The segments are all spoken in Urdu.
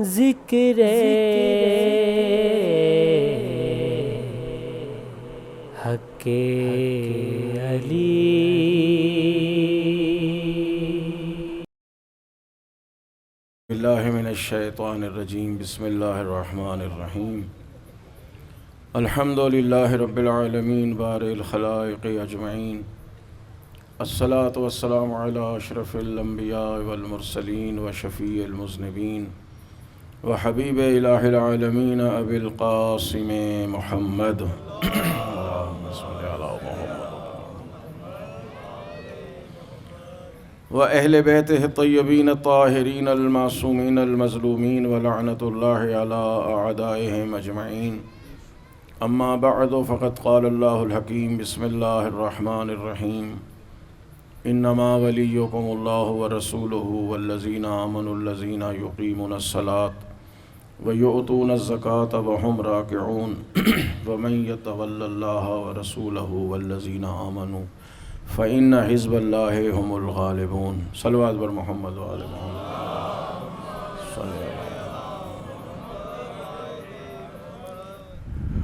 ذکر حق علی۔ باللہ من الشیطان الرجیم، بسم اللہ الرحمن الرحیم۔ الحمد للہ رب العالمین بارئ الخلائق اجمعین، الصلاۃ والسلام علی اشرف الانبیاء والمرسلین وشفیع المذنبین وحبیب الہ العالمین ابی القاسم محمد اللہم صل علی محمد وأہل بیتہ الطیبین الطاہرین المعصومین المظلومین ولعنۃ اللہ علی اعدائہم اجمعین۔ اما بعد فقد قال اللہ الحکیم، بسم اللہ الرحمن الرحیم۔ انما ولیکم اللہ ورسولہ والذین آمنوا الذین یقیمون الصلاۃ ویؤتون الزکاۃ وہم راکعون ومن یتول اللہ ورسولہ والذین آمنوا فإن حزب اللہ هم الغالبون۔ صلوات بر محمد وآل محمد صلی اللہ۔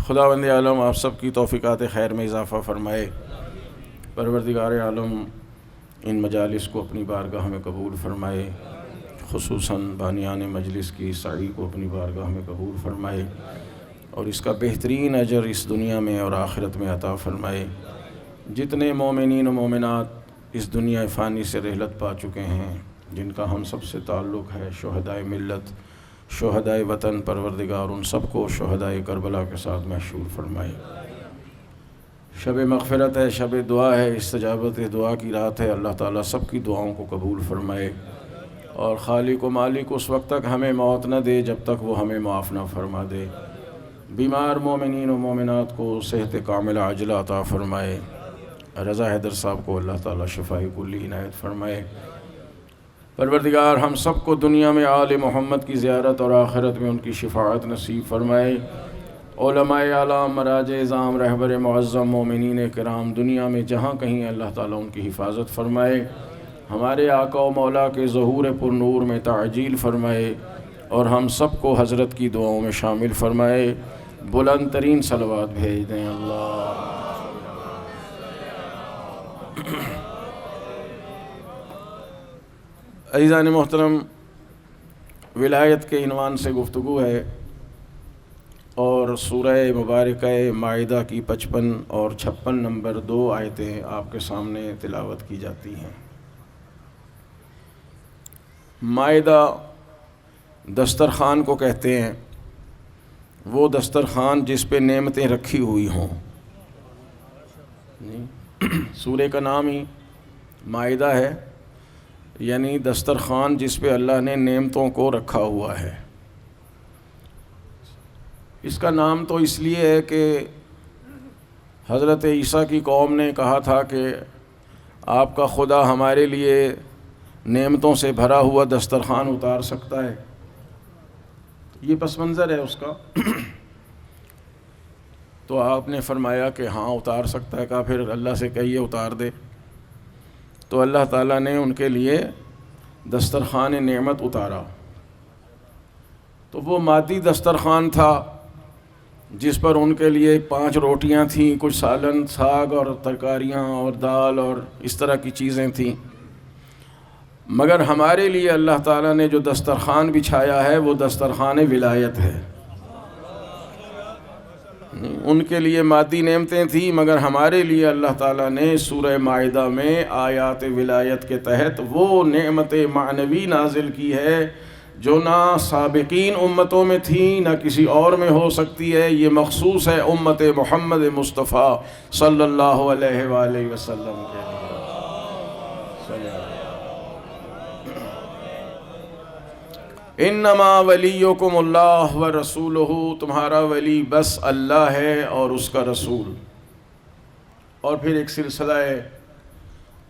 خداوند عالم آپ سب کی توفیقات خیر میں اضافہ فرمائے۔ پروردگار عالم ان مجالس کو اپنی بارگاہ میں قبول فرمائے، خصوصاً بانیان مجلس کی سعی کو اپنی بارگاہ میں قبول فرمائے، اور اس کا بہترین اجر اس دنیا میں اور آخرت میں عطا فرمائے۔ جتنے مومنین و مومنات اس دنیا فانی سے رحلت پا چکے ہیں، جن کا ہم سب سے تعلق ہے، شہدائے ملت، شہدائے وطن، پروردگار ان سب کو شہدائے کربلا کے ساتھ محشور فرمائے۔ شب مغفرت ہے، شب دعا ہے، استجابت دعا کی رات ہے۔ اللہ تعالیٰ سب کی دعاؤں کو قبول فرمائے، اور خالق و مالک اس وقت تک ہمیں موت نہ دے جب تک وہ ہمیں معاف نہ فرما دے۔ بیمار مومنین و مومنات کو صحت کاملہ عاجلہ عطا فرمائے۔ رضا حیدر صاحب کو اللہ تعالیٰ شفائی کلی عنایت فرمائے۔ پروردگار ہم سب کو دنیا میں آل محمد کی زیارت اور آخرت میں ان کی شفاعت نصیب فرمائے۔ علماء اعلام، مراجع اعظام، رہبر معظم، مومنین کرام دنیا میں جہاں کہیں اللہ تعالیٰ ان کی حفاظت فرمائے۔ ہمارے آقا و مولا کے ظہور پر نور میں تعجیل فرمائے، اور ہم سب کو حضرت کی دعاؤں میں شامل فرمائے۔ بلند ترین صلوات بھیج دیں اللہ۔ عزیزان محترم، ولایت کے عنوان سے گفتگو ہے، اور سورہ مبارکہ مائدہ کی 55 اور 56 نمبر 2 آیتیں آپ کے سامنے تلاوت کی جاتی ہیں۔ مائدہ دسترخوان کو کہتے ہیں، وہ دسترخوان جس پہ نعمتیں رکھی ہوئی ہوں۔ سورہ کا نام ہی مائدہ ہے، یعنی دسترخوان جس پہ اللہ نے نعمتوں کو رکھا ہوا ہے۔ اس کا نام تو اس لیے ہے کہ حضرت عیسیٰ کی قوم نے کہا تھا کہ آپ کا خدا ہمارے لیے نعمتوں سے بھرا ہوا دسترخوان اتار سکتا ہے۔ یہ پس منظر ہے اس کا۔ تو آپ نے فرمایا کہ ہاں اتار سکتا ہے، کہا پھر اللہ سے کہیے اتار دے۔ تو اللہ تعالیٰ نے ان کے لیے دسترخوان نعمت اتارا۔ تو وہ مادی دسترخوان تھا جس پر ان کے لیے 5 روٹیاں تھیں، کچھ سالن، ساگ اور ترکاریاں اور دال اور اس طرح کی چیزیں تھیں۔ مگر ہمارے لیے اللہ تعالیٰ نے جو دسترخوان بچھایا ہے وہ دسترخوان ولایت ہے۔ ان کے لیے مادی نعمتیں تھیں، مگر ہمارے لیے اللہ تعالیٰ نے سورہ مائدہ میں آیات ولایت کے تحت وہ نعمت معنوی نازل کی ہے جو نہ سابقین امتوں میں تھی، نہ کسی اور میں ہو سکتی ہے۔ یہ مخصوص ہے امت محمد مصطفیٰ صلی اللہ علیہ وآلہ وسلم کے لیے۔ انما ولیکم اللہ ورسولہ، تمہارا ولی بس اللہ ہے اور اس کا رسول۔ اور پھر ایک سلسلہ ہے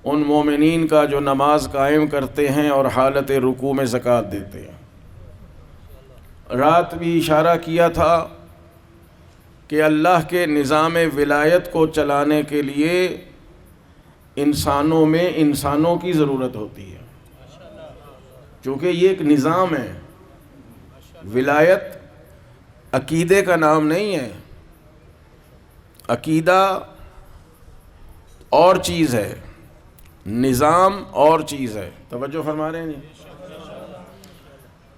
ان مومنین کا جو نماز قائم کرتے ہیں اور حالت رکوع میں زکوٰۃ دیتے ہیں۔ رات بھی اشارہ کیا تھا کہ اللہ کے نظام ولایت کو چلانے کے لیے انسانوں میں انسانوں کی ضرورت ہوتی ہے، چونکہ یہ ایک نظام ہے۔ ولایت عقیدے کا نام نہیں ہے، عقیدہ اور چیز ہے، نظام اور چیز ہے. توجہ فرما رہے ہیں نہیں؟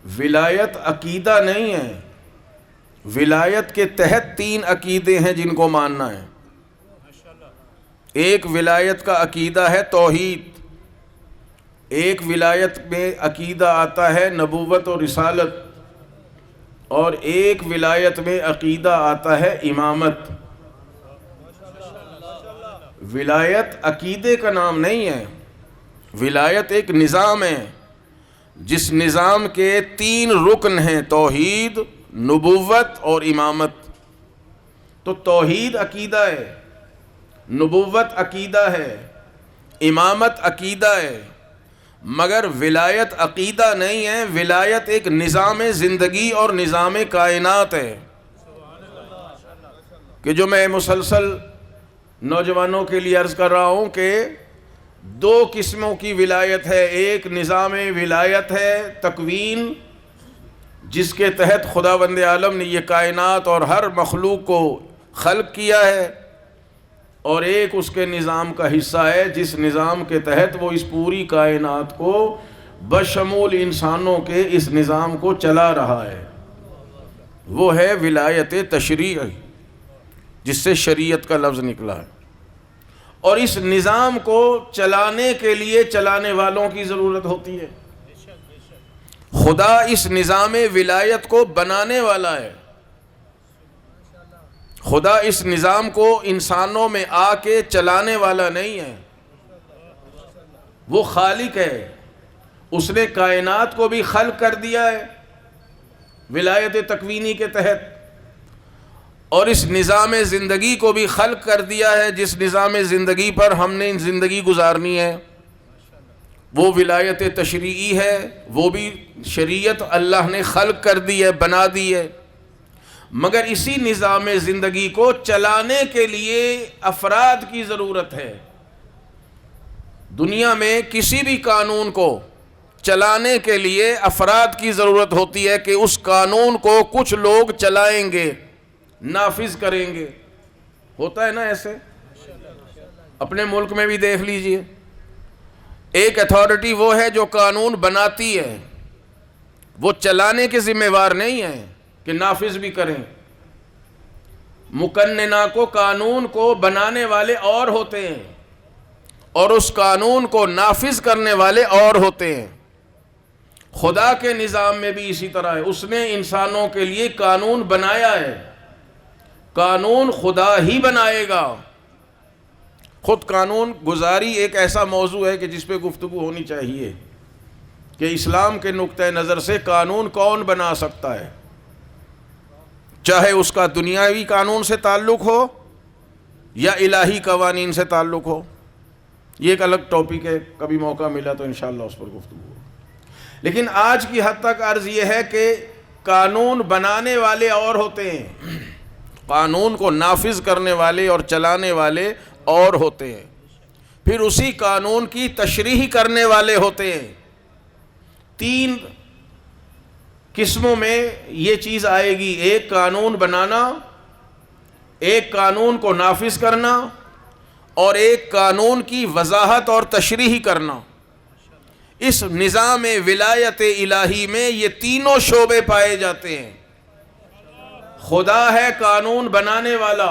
ولایت عقیدہ نہیں ہے. ولایت کے تحت 3 عقیدے ہیں جن کو ماننا ہے. ایک ولایت کا عقیدہ ہے توحید، ایک ولایت میں عقیدہ آتا ہے نبوت اور رسالت، اور ایک ولایت میں عقیدہ آتا ہے امامت. ولایت عقیدے کا نام نہیں ہے، ولایت ایک نظام ہے جس نظام کے 3 رکن ہیں، توحید، نبوت اور امامت. تو توحید عقیدہ ہے، نبوت عقیدہ ہے، امامت عقیدہ ہے، مگر ولایت عقیدہ نہیں ہے. ولایت ایک نظام زندگی اور نظام کائنات ہے کہ جو میں مسلسل نوجوانوں کے لیے عرض کر رہا ہوں کہ 2 قسموں کی ولایت ہے. ایک نظام ولایت ہے تکوین، جس کے تحت خداوند عالم نے یہ کائنات اور ہر مخلوق کو خلق کیا ہے، اور ایک اس کے نظام کا حصہ ہے جس نظام کے تحت وہ اس پوری کائنات کو بشمول انسانوں کے اس نظام کو چلا رہا ہے. وہ ہے ولایت تشریعی، جس سے شریعت کا لفظ نکلا ہے. اور اس نظام کو چلانے کے لیے چلانے والوں کی ضرورت ہوتی ہے. خدا اس نظام ولایت کو بنانے والا ہے. خدا اس نظام کو انسانوں میں آ کے چلانے والا نہیں ہے، وہ خالق ہے. اس نے کائنات کو بھی خلق کر دیا ہے ولایت تکوینی کے تحت، اور اس نظام زندگی کو بھی خلق کر دیا ہے جس نظام زندگی پر ہم نے زندگی گزارنی ہے. وہ ولایت تشریعی ہے، وہ بھی شریعت اللہ نے خلق کر دی ہے، بنا دی ہے. مگر اسی نظام زندگی کو چلانے کے لیے افراد کی ضرورت ہے. دنیا میں کسی بھی قانون کو چلانے کے لیے افراد کی ضرورت ہوتی ہے کہ اس قانون کو کچھ لوگ چلائیں گے، نافذ کریں گے. ہوتا ہے نا ایسے؟ اپنے ملک میں بھی دیکھ لیجئے. ایک اتھارٹی وہ ہے جو قانون بناتی ہے، وہ چلانے کے ذمہ وار نہیں ہے کہ نافذ بھی کریں. مقننہ کو، قانون کو بنانے والے اور ہوتے ہیں، اور اس قانون کو نافذ کرنے والے اور ہوتے ہیں. خدا کے نظام میں بھی اسی طرح ہے. اس نے انسانوں کے لیے قانون بنایا ہے، قانون خدا ہی بنائے گا. خود قانون گزاری ایک ایسا موضوع ہے کہ جس پہ گفتگو ہونی چاہیے کہ اسلام کے نقطہ نظر سے قانون کون بنا سکتا ہے، چاہے اس کا دنیاوی قانون سے تعلق ہو یا الہی قوانین سے تعلق ہو. یہ ایک الگ ٹاپک ہے، کبھی موقع ملا تو انشاءاللہ اس پر گفتگو ہو. لیکن آج کی حد تک عرض یہ ہے کہ قانون بنانے والے اور ہوتے ہیں، قانون کو نافذ کرنے والے اور چلانے والے اور ہوتے ہیں. پھر اسی قانون کی تشریح کرنے والے ہوتے ہیں. 3 قسموں میں یہ چیز آئے گی: ایک قانون بنانا، ایک قانون کو نافذ کرنا، اور ایک قانون کی وضاحت اور تشریح کرنا. اس نظام ولایت الہی میں یہ تینوں شعبے پائے جاتے ہیں. خدا ہے قانون بنانے والا،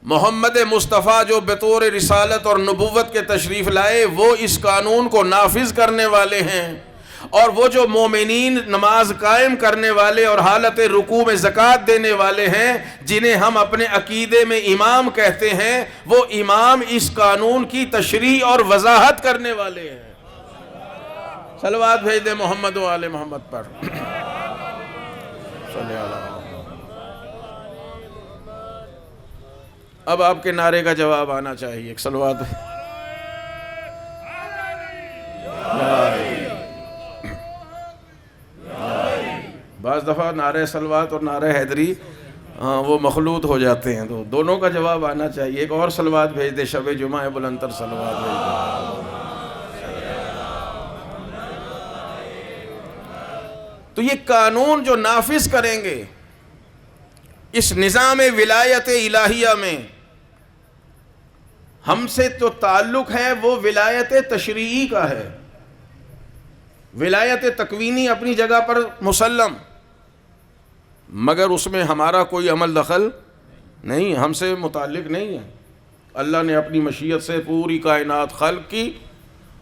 محمد مصطفیٰ جو بطور رسالت اور نبوت کے تشریف لائے وہ اس قانون کو نافذ کرنے والے ہیں، اور وہ جو مومنین نماز قائم کرنے والے اور حالت رکوع میں زکوٰۃ دینے والے ہیں، جنہیں ہم اپنے عقیدے میں امام کہتے ہیں، وہ امام اس قانون کی تشریح اور وضاحت کرنے والے ہیں. صلوات بھیج دیں محمد و آل محمد پر. صلی اللہ. اب آپ کے نعرے کا جواب آنا چاہیے. ایک صلوات. بعض دفعہ نعرہ صلوات اور نعرہ حیدری وہ مخلوط ہو جاتے ہیں، تو دونوں کا جواب آنا چاہیے. ایک اور صلوات بھیج دے. شب جمعہ بلندر صلوات بھیج دے. تو یہ قانون جو نافذ کریں گے اس نظام ولایت الہیہ میں، ہم سے تو تعلق ہے وہ ولایت تشریعی کا ہے، ولایت تکوینی اپنی جگہ پر مسلم، مگر اس میں ہمارا کوئی عمل دخل نہیں، ہم سے متعلق نہیں ہے۔ اللہ نے اپنی مشیت سے پوری کائنات خلق کی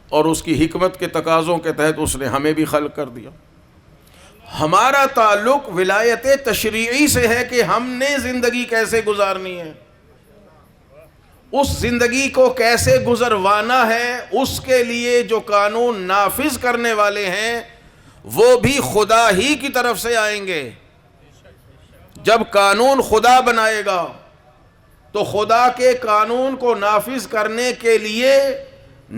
اور اس کی حکمت کے تقاضوں کے تحت اس نے ہمیں بھی خلق کر دیا۔ ہمارا تعلق ولایت تشریعی سے ہے کہ ہم نے زندگی کیسے گزارنی ہے، اس زندگی کو کیسے گزروانا ہے، اس کے لیے جو قانون نافذ کرنے والے ہیں وہ بھی خدا ہی کی طرف سے آئیں گے۔ جب قانون خدا بنائے گا تو خدا کے قانون کو نافذ کرنے کے لیے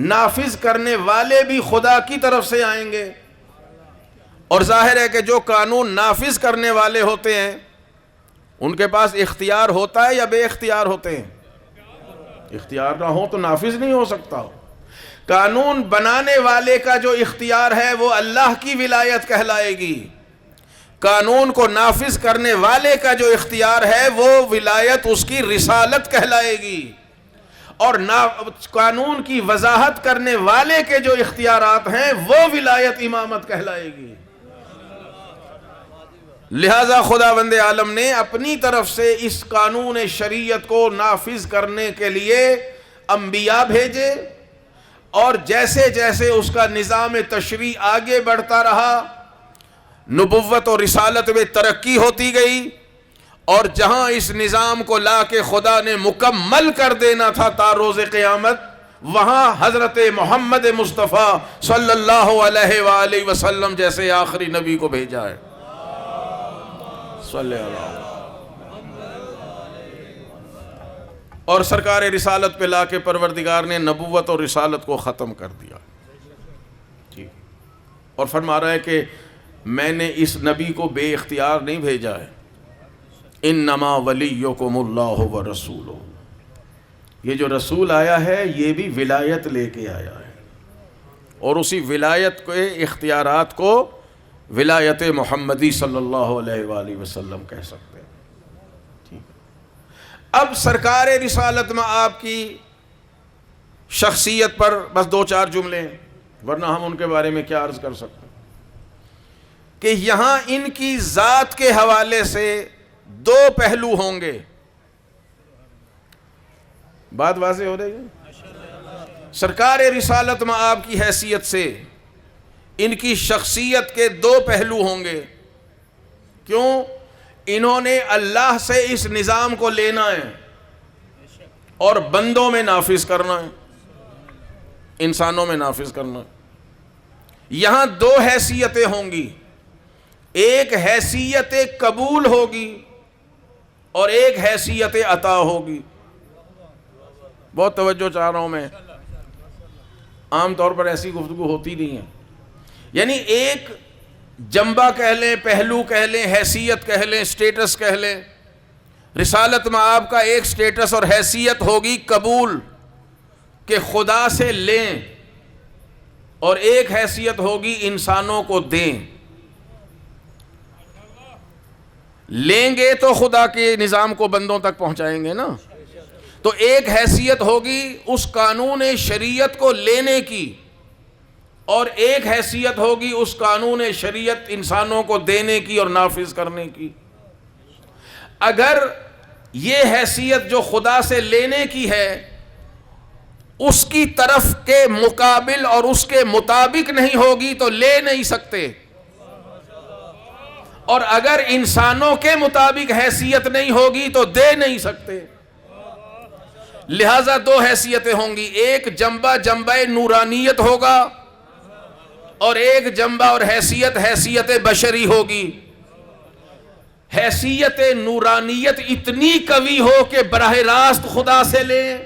نافذ کرنے والے بھی خدا کی طرف سے آئیں گے، اور ظاہر ہے کہ جو قانون نافذ کرنے والے ہوتے ہیں ان کے پاس اختیار ہوتا ہے یا بے اختیار ہوتے ہیں؟ اختیار نہ ہو تو نافذ نہیں ہو سکتا۔ قانون بنانے والے کا جو اختیار ہے وہ اللہ کی ولایت کہلائے گی، قانون کو نافذ کرنے والے کا جو اختیار ہے وہ ولایت اس کی رسالت کہلائے گی، اور قانون کی وضاحت کرنے والے کے جو اختیارات ہیں وہ ولایت امامت کہلائے گی۔ لہذا خداوند عالم نے اپنی طرف سے اس قانون شریعت کو نافذ کرنے کے لیے انبیاء بھیجے، اور جیسے جیسے اس کا نظام تشریع آگے بڑھتا رہا نبوت اور رسالت میں ترقی ہوتی گئی، اور جہاں اس نظام کو لا کے خدا نے مکمل کر دینا تھا تا روز قیامت، وہاں حضرت محمد مصطفیٰ صلی اللہ علیہ وآلہ وسلم جیسے آخری نبی کو بھیجا ہے۔ صلی اللہ، اور سرکار رسالت پہ لا کے پروردگار نے نبوت اور رسالت کو ختم کر دیا، اور فرما رہا ہے کہ میں نے اس نبی کو بے اختیار نہیں بھیجا ہے، انما ولیکم اللہ ورسولہ، یہ جو رسول آیا ہے یہ بھی ولایت لے کے آیا ہے، اور اسی ولایت کے اختیارات کو ولایت محمدی صلی اللہ علیہ وآلہ وسلم کہہ سکتے ہیں۔ اب سرکار رسالت میں آپ کی شخصیت پر بس دو چار جملے ہیں، ورنہ ہم ان کے بارے میں کیا عرض کر سکتے ہیں، کہ یہاں ان کی ذات کے حوالے سے دو پہلو ہوں گے۔ بات واضح ہو رہی ہے؟ سرکار رسالت میں آپ کی حیثیت سے ان کی شخصیت کے دو پہلو ہوں گے۔ کیوں؟ انہوں نے اللہ سے اس نظام کو لینا ہے اور بندوں میں نافذ کرنا ہے، انسانوں میں نافذ کرنا ہے۔ یہاں دو حیثیتیں ہوں گی، ایک حیثیت قبول ہوگی اور ایک حیثیت عطا ہوگی۔ بہت توجہ چاہ رہا ہوں میں، عام طور پر ایسی گفتگو ہوتی نہیں ہے، یعنی ایک جنبہ کہہ لیں، پہلو کہہ لیں، حیثیت کہہ لیں، سٹیٹس کہہ لیں۔ رسالت میں آپ کا ایک سٹیٹس اور حیثیت ہوگی قبول، کہ خدا سے لیں، اور ایک حیثیت ہوگی انسانوں کو دیں۔ لیں گے تو خدا کے نظام کو بندوں تک پہنچائیں گے نا، تو ایک حیثیت ہوگی اس قانون شریعت کو لینے کی، اور ایک حیثیت ہوگی اس قانون شریعت انسانوں کو دینے کی اور نافذ کرنے کی۔ اگر یہ حیثیت جو خدا سے لینے کی ہے اس کی طرف کے مقابل اور اس کے مطابق نہیں ہوگی تو لے نہیں سکتے، اور اگر انسانوں کے مطابق حیثیت نہیں ہوگی تو دے نہیں سکتے۔ لہذا دو حیثیتیں ہوں گی، ایک جنبہ نورانیت ہوگا، اور ایک جنبہ اور حیثیت بشری ہوگی۔ حیثیت نورانیت اتنی قوی ہو کہ براہ راست خدا سے لیں،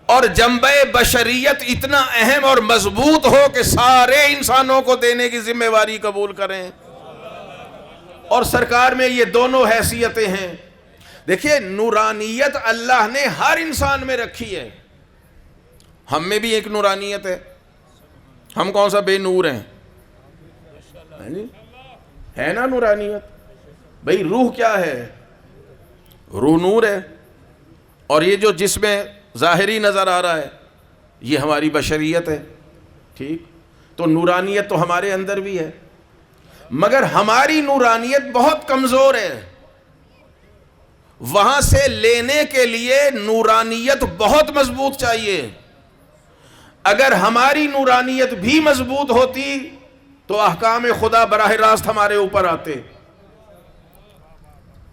اور جنبہ بشریت اتنا اہم اور مضبوط ہو کہ سارے انسانوں کو دینے کی ذمہ داری قبول کریں۔ اور سرکار میں یہ دونوں حیثیتیں ہیں۔ دیکھیے، نورانیت اللہ نے ہر انسان میں رکھی ہے، ہم میں بھی ایک نورانیت ہے، ہم کون سا بے نور ہیں؟ ہے نا نورانیت؟ بھئی روح کیا ہے؟ روح نور ہے، اور یہ جو جسم ظاہری نظر آ رہا ہے یہ ہماری بشریت ہے، ٹھیک؟ تو نورانیت تو ہمارے اندر بھی ہے، مگر ہماری نورانیت بہت کمزور ہے، وہاں سے لینے کے لیے نورانیت بہت مضبوط چاہیے۔ اگر ہماری نورانیت بھی مضبوط ہوتی تو احکام خدا براہ راست ہمارے اوپر آتے،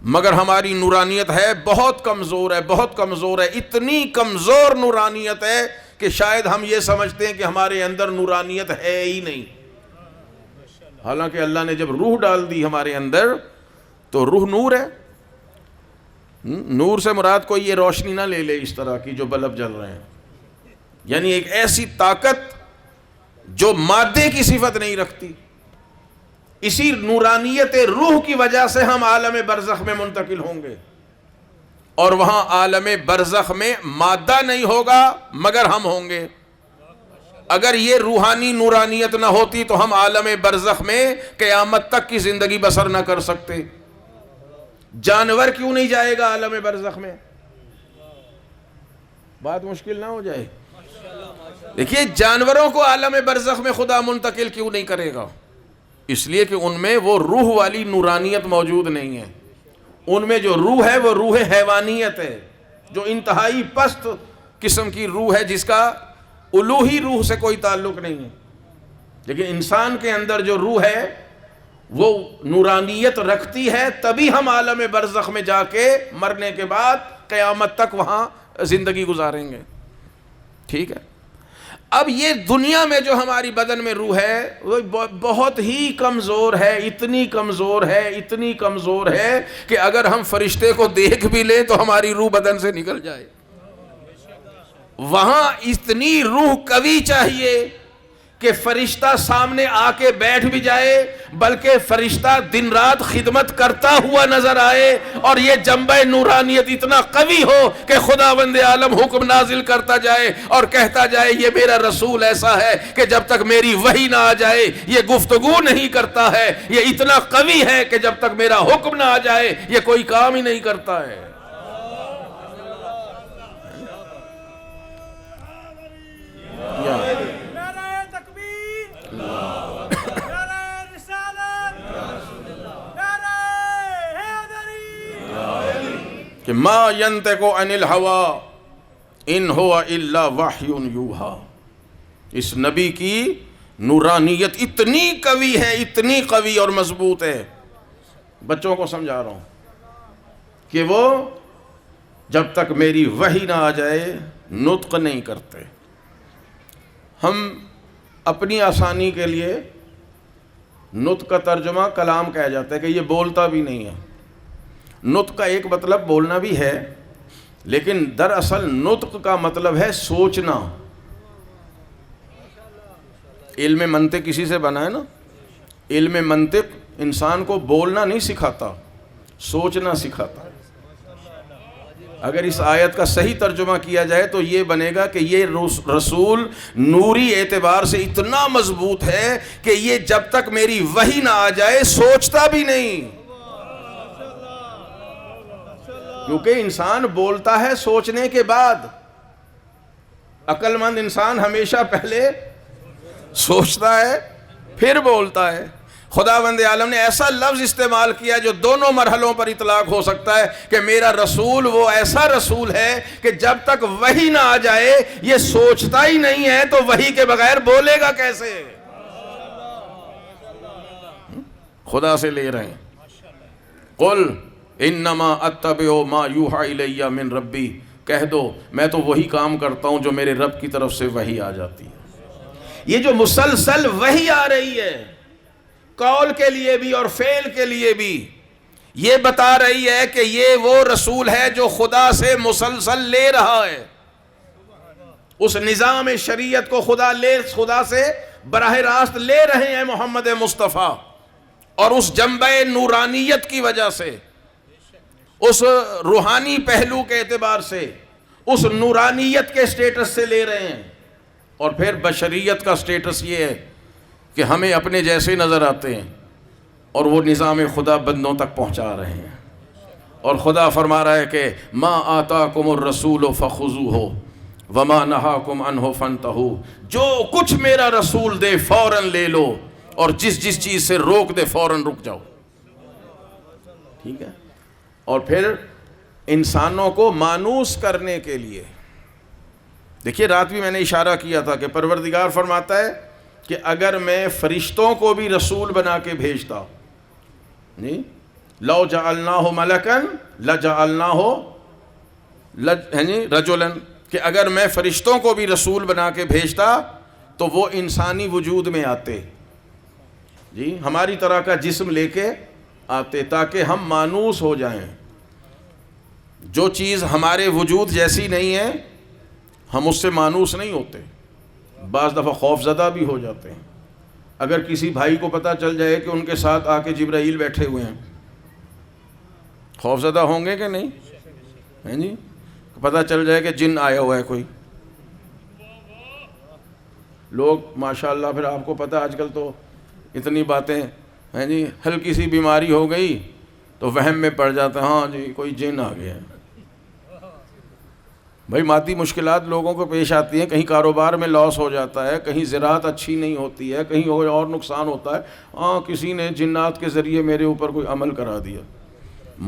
مگر ہماری نورانیت ہے بہت کمزور ہے، بہت کمزور ہے، اتنی کمزور نورانیت ہے کہ شاید ہم یہ سمجھتے ہیں کہ ہمارے اندر نورانیت ہے ہی نہیں، حالانکہ اللہ نے جب روح ڈال دی ہمارے اندر تو روح نور ہے۔ نور سے مراد کوئی یہ روشنی نہ لے لے اس طرح کی جو بلب جل رہے ہیں، یعنی ایک ایسی طاقت جو مادے کی صفت نہیں رکھتی۔ اسی نورانیت روح کی وجہ سے ہم عالم برزخ میں منتقل ہوں گے، اور وہاں عالم برزخ میں مادہ نہیں ہوگا مگر ہم ہوں گے۔ اگر یہ روحانی نورانیت نہ ہوتی تو ہم عالم برزخ میں قیامت تک کی زندگی بسر نہ کر سکتے۔ جانور کیوں نہیں جائے گا عالم برزخ میں؟ بات مشکل نہ ہو جائے؟ دیکھیے جانوروں کو عالم برزخ میں خدا منتقل کیوں نہیں کرے گا؟ اس لیے کہ ان میں وہ روح والی نورانیت موجود نہیں ہے، ان میں جو روح ہے وہ روح حیوانیت ہے، جو انتہائی پست قسم کی روح ہے، جس کا الوہی روح سے کوئی تعلق نہیں ہے۔ لیکن انسان کے اندر جو روح ہے وہ نورانیت رکھتی ہے، تبھی ہم عالم برزخ میں جا کے مرنے کے بعد قیامت تک وہاں زندگی گزاریں گے، ٹھیک ہے؟ اب یہ دنیا میں جو ہماری بدن میں روح ہے وہ بہت ہی کمزور ہے، اتنی کمزور ہے، اتنی کمزور ہے کہ اگر ہم فرشتے کو دیکھ بھی لیں تو ہماری روح بدن سے نکل جائے۔ وہاں اتنی روح قوی چاہیے کہ فرشتہ سامنے آ کے بیٹھ بھی جائے، بلکہ فرشتہ دن رات خدمت کرتا ہوا نظر آئے، اور یہ جنبہ نورانیت اتنا قوی ہو کہ خداوند عالم حکم نازل کرتا جائے اور کہتا جائے یہ میرا رسول ایسا ہے کہ جب تک میری وحی نہ آ جائے یہ گفتگو نہیں کرتا ہے، یہ اتنا قوی ہے کہ جب تک میرا حکم نہ آ جائے یہ کوئی کام ہی نہیں کرتا ہے۔ کہ ما ینطق عن الہوی ان ہوا الا وحی یوحی، اس نبی کی نورانیت اتنی قوی ہے، اتنی قوی اور مضبوط ہے، بچوں کو سمجھا رہا ہوں کہ وہ جب تک میری وحی نہ آ جائے نطق نہیں کرتے۔ ہم اپنی آسانی کے لیے نطق کا ترجمہ کلام کہا جاتا ہے کہ یہ بولتا بھی نہیں ہے۔ نطق کا ایک مطلب بولنا بھی ہے، لیکن دراصل نطق کا مطلب ہے سوچنا۔ علم منطق کسی سے بنا ہے نا؟ علم منطق انسان کو بولنا نہیں سکھاتا، سوچنا سکھاتا ہے۔ اگر اس آیت کا صحیح ترجمہ کیا جائے تو یہ بنے گا کہ یہ رسول نوری اعتبار سے اتنا مضبوط ہے کہ یہ جب تک میری وحی نہ آ جائے سوچتا بھی نہیں، کیونکہ انسان بولتا ہے سوچنے کے بعد۔ عقل مند انسان ہمیشہ پہلے سوچتا ہے پھر بولتا ہے۔ خداوند عالم نے ایسا لفظ استعمال کیا جو دونوں مرحلوں پر اطلاق ہو سکتا ہے کہ میرا رسول وہ ایسا رسول ہے کہ جب تک وحی نہ آ جائے یہ سوچتا ہی نہیں ہے، تو وحی کے بغیر بولے گا کیسے؟ خدا سے لے رہے ہیں۔ قل انما اتبع ما یوحی الی من ربی، کہہ دو میں تو وہی کام کرتا ہوں جو میرے رب کی طرف سے وحی آ جاتی ہے۔ یہ جو مسلسل وحی آ رہی ہے قول کے لیے بھی اور فعل کے لیے بھی، یہ بتا رہی ہے کہ یہ وہ رسول ہے جو خدا سے مسلسل لے رہا ہے۔ اس نظام شریعت کو خدا سے براہ راست لے رہے ہیں محمد مصطفیٰ، اور اس جنبہ نورانیت کی وجہ سے، اس روحانی پہلو کے اعتبار سے، اس نورانیت کے سٹیٹس سے لے رہے ہیں۔ اور پھر بشریت کا سٹیٹس یہ ہے کہ ہمیں اپنے جیسے نظر آتے ہیں، اور وہ نظام خدا بندوں تک پہنچا رہے ہیں. اور خدا فرما رہا ہے کہ ما آتاکم الرسول فخذوہ وما نہاکم عنہ فانتہوا، جو کچھ میرا رسول دے فوراً لے لو، اور جس چیز سے روک دے فوراً رک جاؤ. ٹھیک ہے. اور پھر انسانوں کو مانوس کرنے کے لیے دیکھیے، رات بھی میں نے اشارہ کیا تھا کہ پروردگار فرماتا ہے کہ اگر میں فرشتوں کو بھی رسول بنا کے بھیجتا، نہیں لو جعلناہ ملکن لجعلناہ رجلا، کہ اگر میں فرشتوں کو بھی رسول بنا کے بھیجتا تو وہ انسانی وجود میں آتے، جی ہماری طرح کا جسم لے کے آتے، تاکہ ہم مانوس ہو جائیں. جو چیز ہمارے وجود جیسی نہیں ہے ہم اس سے مانوس نہیں ہوتے، بعض دفعہ خوف زدہ بھی ہو جاتے ہیں. اگر کسی بھائی کو پتہ چل جائے کہ ان کے ساتھ آ کے جبرائیل بیٹھے ہوئے ہیں، خوف زدہ ہوں گے کہ نہیں؟ ہیں جی. پتہ چل جائے کہ جن آیا ہوا ہے کوئی. لوگ ماشاءاللہ پھر آپ کو پتہ آج کل تو اتنی باتیں ہیں جی، ہلکی سی بیماری ہو گئی تو وہم میں پڑ جاتا ہے، ہاں جی کوئی جن آ گیا ہے. بھائی مادی مشکلات لوگوں کو پیش آتی ہیں، کہیں کاروبار میں لاس ہو جاتا ہے، کہیں زراعت اچھی نہیں ہوتی ہے، کہیں اور نقصان ہوتا ہے، ہاں کسی نے جنات کے ذریعے میرے اوپر کوئی عمل کرا دیا.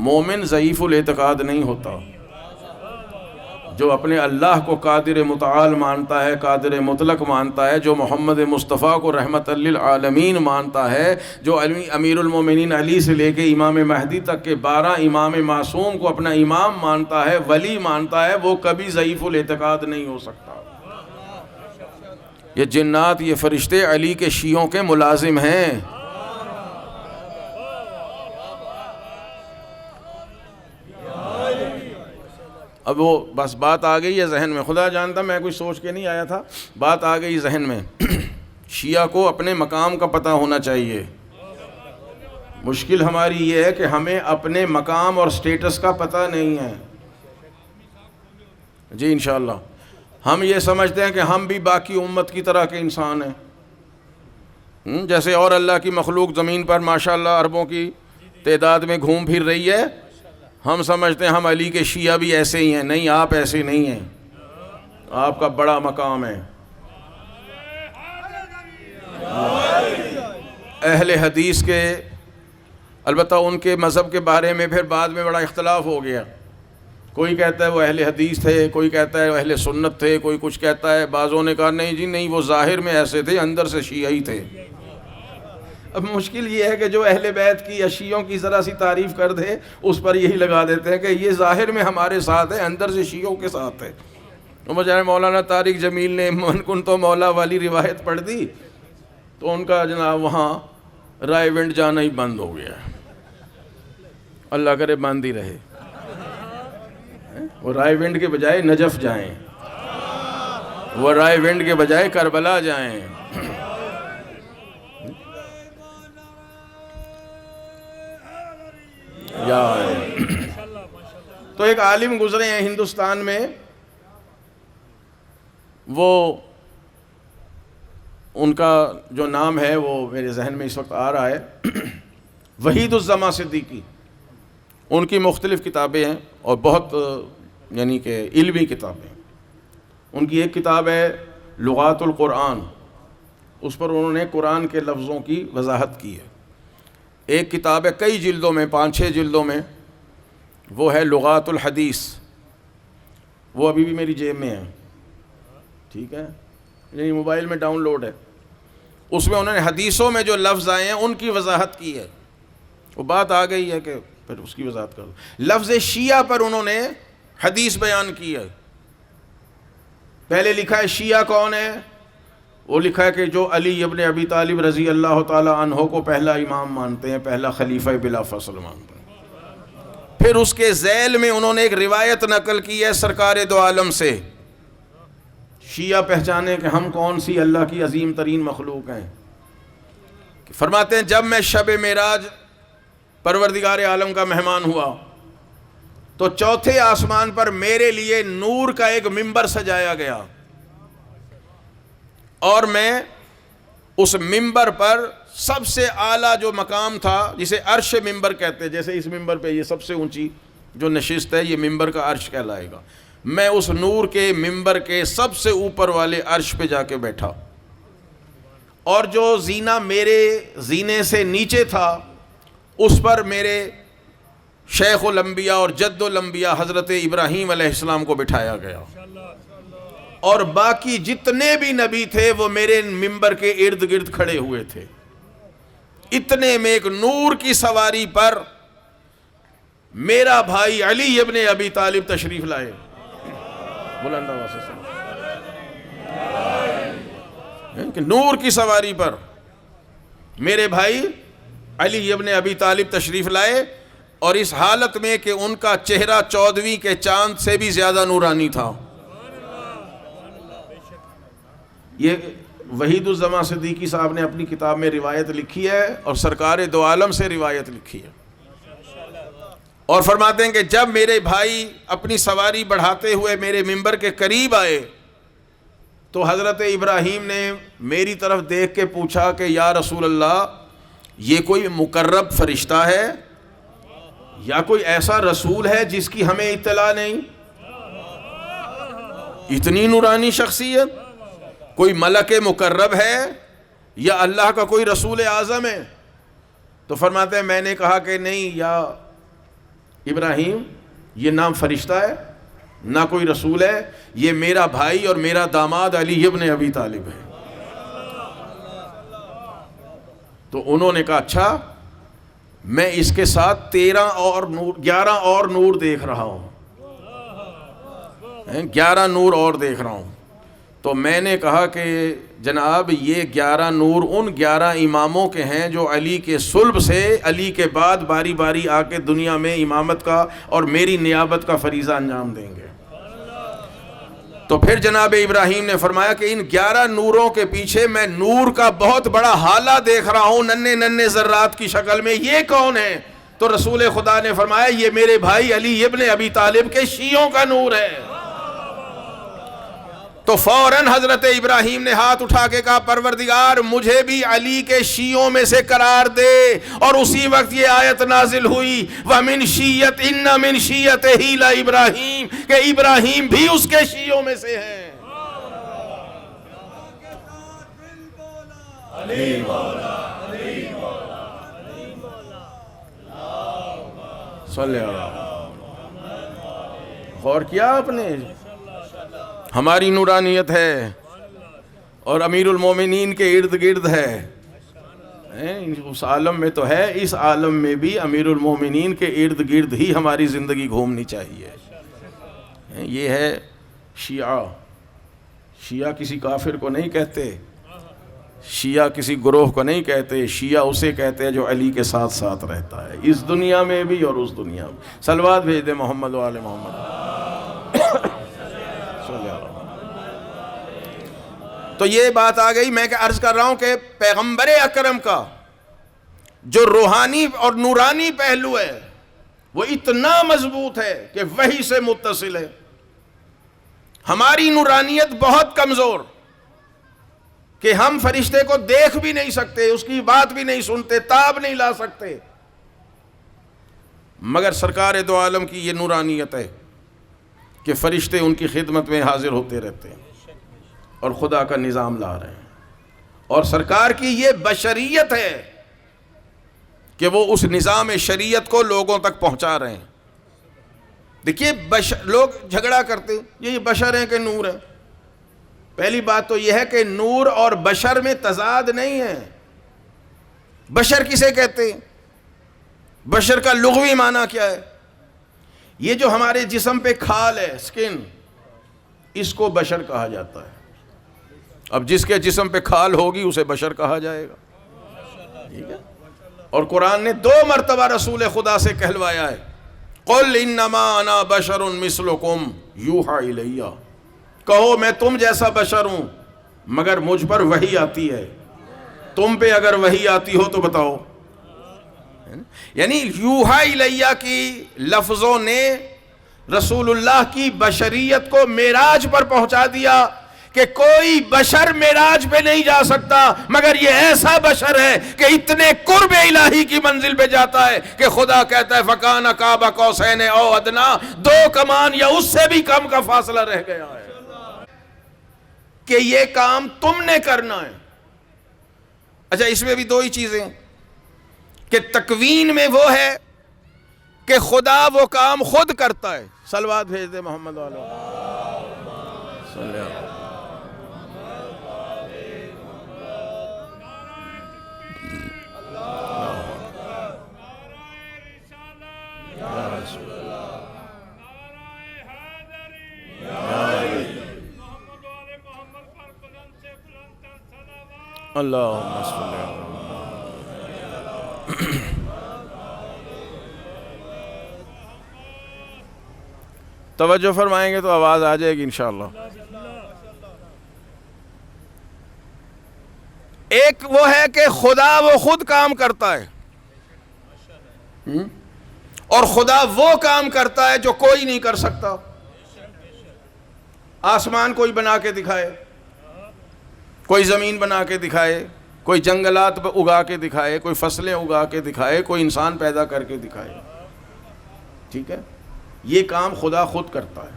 مومن ضعیف الاعتقاد نہیں ہوتا. جو اپنے اللہ کو قادر متعال مانتا ہے، قادر مطلق مانتا ہے، جو محمد مصطفیٰ کو رحمت للعالمین مانتا ہے، جو امیر المومنین علی سے لے کے امام مہدی تک کے 12 امام معصوم کو اپنا امام مانتا ہے، ولی مانتا ہے، وہ کبھی ضعیف الاعتقاد نہیں ہو سکتا. یہ جنات، یہ فرشتے علی کے شیعوں کے ملازم ہیں. اب وہ بس بات آ گئی ہے ذہن میں، خدا جانتا میں کوئی سوچ کے نہیں آیا تھا، بات آ گئی ذہن میں. شیعہ کو اپنے مقام کا پتہ ہونا چاہیے. مشکل ہماری یہ ہے کہ ہمیں اپنے مقام اور سٹیٹس کا پتہ نہیں ہے. جی انشاءاللہ ہم یہ سمجھتے ہیں کہ ہم بھی باقی امت کی طرح کے انسان ہیں، جیسے اور اللہ کی مخلوق زمین پر ماشاءاللہ اربوں کی تعداد میں گھوم پھر رہی ہے، ہم سمجھتے ہیں ہم علی کے شیعہ بھی ایسے ہی ہیں. نہیں، آپ ایسے نہیں ہیں، آپ کا بڑا مقام ہے. اہل حدیث کے، البتہ ان کے مذہب کے بارے میں پھر بعد میں بڑا اختلاف ہو گیا. کوئی کہتا ہے وہ اہل حدیث تھے، کوئی کہتا ہے وہ اہل سنت تھے، کوئی کچھ کہتا ہے. بعضوں نے کہا نہیں جی نہیں، وہ ظاہر میں ایسے تھے، اندر سے شیعہ ہی تھے. اب مشکل یہ ہے کہ جو اہل بیت کی یا شیعوں کی ذرا سی تعریف کر دے اس پر یہی لگا دیتے ہیں کہ یہ ظاہر میں ہمارے ساتھ ہے، اندر سے شیعوں کے ساتھ ہے. تو بجائے مولانا طارق جمیل نے من کن تو مولا والی روایت پڑھ دی تو ان کا جناب وہاں رائے ونڈ جانا ہی بند ہو گیا. اللہ کرے بند ہی رہے، وہ رائے ونڈ کے بجائے نجف جائیں، وہ رائے ونڈ کے بجائے کربلا جائیں. تو ایک عالم گزرے ہیں ہندوستان میں، وہ ان کا جو نام ہے وہ میرے ذہن میں اس وقت آ رہا ہے، وحید الزما صدیقی. ان کی مختلف کتابیں ہیں اور بہت یعنی کہ علمی کتابیں. ان کی ایک کتاب ہے لغات القرآن، اس پر انہوں نے قرآن کے لفظوں کی وضاحت کی ہے. ایک کتاب ہے کئی جلدوں میں، 5-6 جلدوں میں، وہ ہے لغات الحدیث، وہ ابھی بھی میری جیب میں ہے. ٹھیک ہے، یعنی موبائل میں ڈاؤن لوڈ ہے. اس میں انہوں نے حدیثوں میں جو لفظ آئے ہیں ان کی وضاحت کی ہے. وہ بات آ گئی ہے کہ پھر اس کی وضاحت کر دو. لفظ شیعہ پر انہوں نے حدیث بیان کی ہے. پہلے لکھا ہے شیعہ کون ہے، وہ لکھا ہے کہ جو علی ابن ابی طالب رضی اللہ تعالی عنہ کو پہلا امام مانتے ہیں، پہلا خلیفہ بلا فصل مانتے ہیں. پھر اس کے ذیل میں انہوں نے ایک روایت نقل کی ہے سرکار دو عالم سے. شیعہ پہچانے کہ ہم کون سی اللہ کی عظیم ترین مخلوق ہیں. فرماتے ہیں جب میں شب معراج پروردگار عالم کا مہمان ہوا تو چوتھے آسمان پر میرے لیے نور کا ایک منبر سجایا گیا، اور میں اس منبر پر سب سے اعلیٰ جو مقام تھا جسے عرش ممبر کہتے ہیں، جیسے اس ممبر پہ یہ سب سے اونچی جو نشست ہے یہ ممبر کا عرش کہلائے گا، میں اس نور کے ممبر کے سب سے اوپر والے عرش پہ جا کے بیٹھا، اور جو زینہ میرے زینے سے نیچے تھا اس پر میرے شیخ الانبیاء اور جد الانبیاء حضرت ابراہیم علیہ السلام کو بٹھایا گیا، اور باقی جتنے بھی نبی تھے وہ میرے ممبر کے ارد گرد کھڑے ہوئے تھے۔ اتنے میں ایک نور کی سواری پر میرا بھائی علی ابن ابی طالب تشریف لائے، بلند آواز سے کہ نور کی سواری پر میرے بھائی علی ابن ابی طالب تشریف لائے، اور اس حالت میں کہ ان کا چہرہ 14ویں کے چاند سے بھی زیادہ نورانی تھا۔ یہ وحید الزمان صدیقی صاحب نے اپنی کتاب میں روایت لکھی ہے، اور سرکار دو عالم سے روایت لکھی ہے، اور فرماتے ہیں کہ جب میرے بھائی اپنی سواری بڑھاتے ہوئے میرے ممبر کے قریب آئے تو حضرت ابراہیم نے میری طرف دیکھ کے پوچھا کہ یا رسول اللہ، یہ کوئی مقرب فرشتہ ہے یا کوئی ایسا رسول ہے جس کی ہمیں اطلاع نہیں؟ اتنی نورانی شخصیت، کوئی ملک مقرب ہے یا اللہ کا کوئی رسول اعظم ہے؟ تو فرماتے ہیں میں نے کہا کہ نہیں یا ابراہیم، یہ نام فرشتہ ہے نہ کوئی رسول ہے، یہ میرا بھائی اور میرا داماد علی ابن ابی طالب ہے۔ تو انہوں نے کہا اچھا، میں اس کے ساتھ 11 اور نور دیکھ رہا ہوں، 11 نور اور دیکھ رہا ہوں۔ تو میں نے کہا کہ جناب یہ 11 نور ان 11 اماموں کے ہیں جو علی کے صلب سے علی کے بعد باری باری آ کے دنیا میں امامت کا اور میری نیابت کا فریضہ انجام دیں گے۔ تو پھر جناب ابراہیم نے فرمایا کہ ان 11 نوروں کے پیچھے میں نور کا بہت بڑا حالہ دیکھ رہا ہوں ننھے ننھے ذرات کی شکل میں، یہ کون ہے؟ تو رسول خدا نے فرمایا یہ میرے بھائی علی ابن ابی طالب کے شیعوں کا نور ہے۔ تو فوراً حضرت ابراہیم نے ہاتھ اٹھا کے کہا پروردگار مجھے بھی علی کے شیعوں میں سے قرار دے، اور اسی وقت یہ آیت نازل ہوئی وَمِن شِیَّةِ إِنَّ مِن شِیَّتِهِ لَإِبْرَاہِیم، کہ ابراہیم بھی اس کے شیعوں میں سے ہیں۔ صلی اللہ، غور کیا آپ نے؟ ہماری نورانیت ہے اور امیر المومنین کے ارد گرد ہے، اس عالم میں تو ہے، اس عالم میں بھی امیر المومنین کے ارد گرد ہی ہماری زندگی گھومنی چاہیے۔ یہ ہے شیعہ۔ شیعہ کسی کافر کو نہیں کہتے، شیعہ کسی گروہ کو نہیں کہتے، شیعہ اسے کہتے ہیں جو علی کے ساتھ ساتھ رہتا ہے، اس دنیا میں بھی اور اس دنیا میں۔ صلوات بھیج دے محمد و آل محمد۔ تو یہ بات آ گئی، میں عرض کر رہا ہوں کہ پیغمبر اکرم کا جو روحانی اور نورانی پہلو ہے وہ اتنا مضبوط ہے کہ وحی سے متصل ہے۔ ہماری نورانیت بہت کمزور کہ ہم فرشتے کو دیکھ بھی نہیں سکتے، اس کی بات بھی نہیں سنتے، تاب نہیں لا سکتے، مگر سرکار دو عالم کی یہ نورانیت ہے کہ فرشتے ان کی خدمت میں حاضر ہوتے رہتے ہیں اور خدا کا نظام لا رہے ہیں، اور سرکار کی یہ بشریت ہے کہ وہ اس نظام شریعت کو لوگوں تک پہنچا رہے ہیں۔ دیکھیے لوگ جھگڑا کرتے یہ بشر ہیں کہ نور ہیں۔ پہلی بات تو یہ ہے کہ نور اور بشر میں تضاد نہیں ہے۔ بشر کسے کہتے ہیں؟ بشر کا لغوی معنی کیا ہے؟ یہ جو ہمارے جسم پہ کھال ہے، سکن، اس کو بشر کہا جاتا ہے۔ اب جس کے جسم پہ کھال ہوگی اسے بشر کہا جائے گا، ٹھیک ہے؟ اور قرآن نے 2 مرتبہ رسول خدا سے کہلوایا ہے قُلْ إِنَّمَا أَنَا بَشَرٌ مِثْلُكُمْ يُوحَىٰ إِلَيَّ، کہو میں تم جیسا بشر ہوں مگر مجھ پر وحی آتی ہے، تم پہ اگر وحی آتی ہو تو بتاؤ۔ یعنی یوحیٰ الیہ کی لفظوں نے رسول اللہ کی بشریت کو معراج پر پہنچا دیا کہ کوئی بشر معراج پہ نہیں جا سکتا مگر یہ ایسا بشر ہے کہ اتنے قرب الہی کی منزل پہ جاتا ہے کہ خدا کہتا ہے فَكَانَ قَابَ قَوْسَيْنِ أَوْ أَدْنَىٰ، 2 کمان یا اس سے بھی کم کا فاصلہ رہ گیا ہے کہ یہ کام تم نے کرنا ہے۔ اچھا، اس میں بھی 2 ہی چیزیں کہ تکوین میں وہ ہے کہ خدا وہ کام خود کرتا ہے۔ صلوات بھیج دے محمد والو صلی اللہ علیہ اللہم صلی اللہ۔ توجہ فرمائیں گے تو آواز آ جائے گی انشاءاللہ۔ ایک وہ ہے کہ خدا وہ خود کام کرتا ہے، اور خدا وہ کام کرتا ہے جو کوئی نہیں کر سکتا۔ آسمان کوئی بنا کے دکھائے، کوئی زمین بنا کے دکھائے، کوئی جنگلات اگا کے دکھائے، کوئی فصلیں اگا کے دکھائے، کوئی انسان پیدا کر کے دکھائے، ٹھیک ہے، یہ کام خدا خود کرتا ہے۔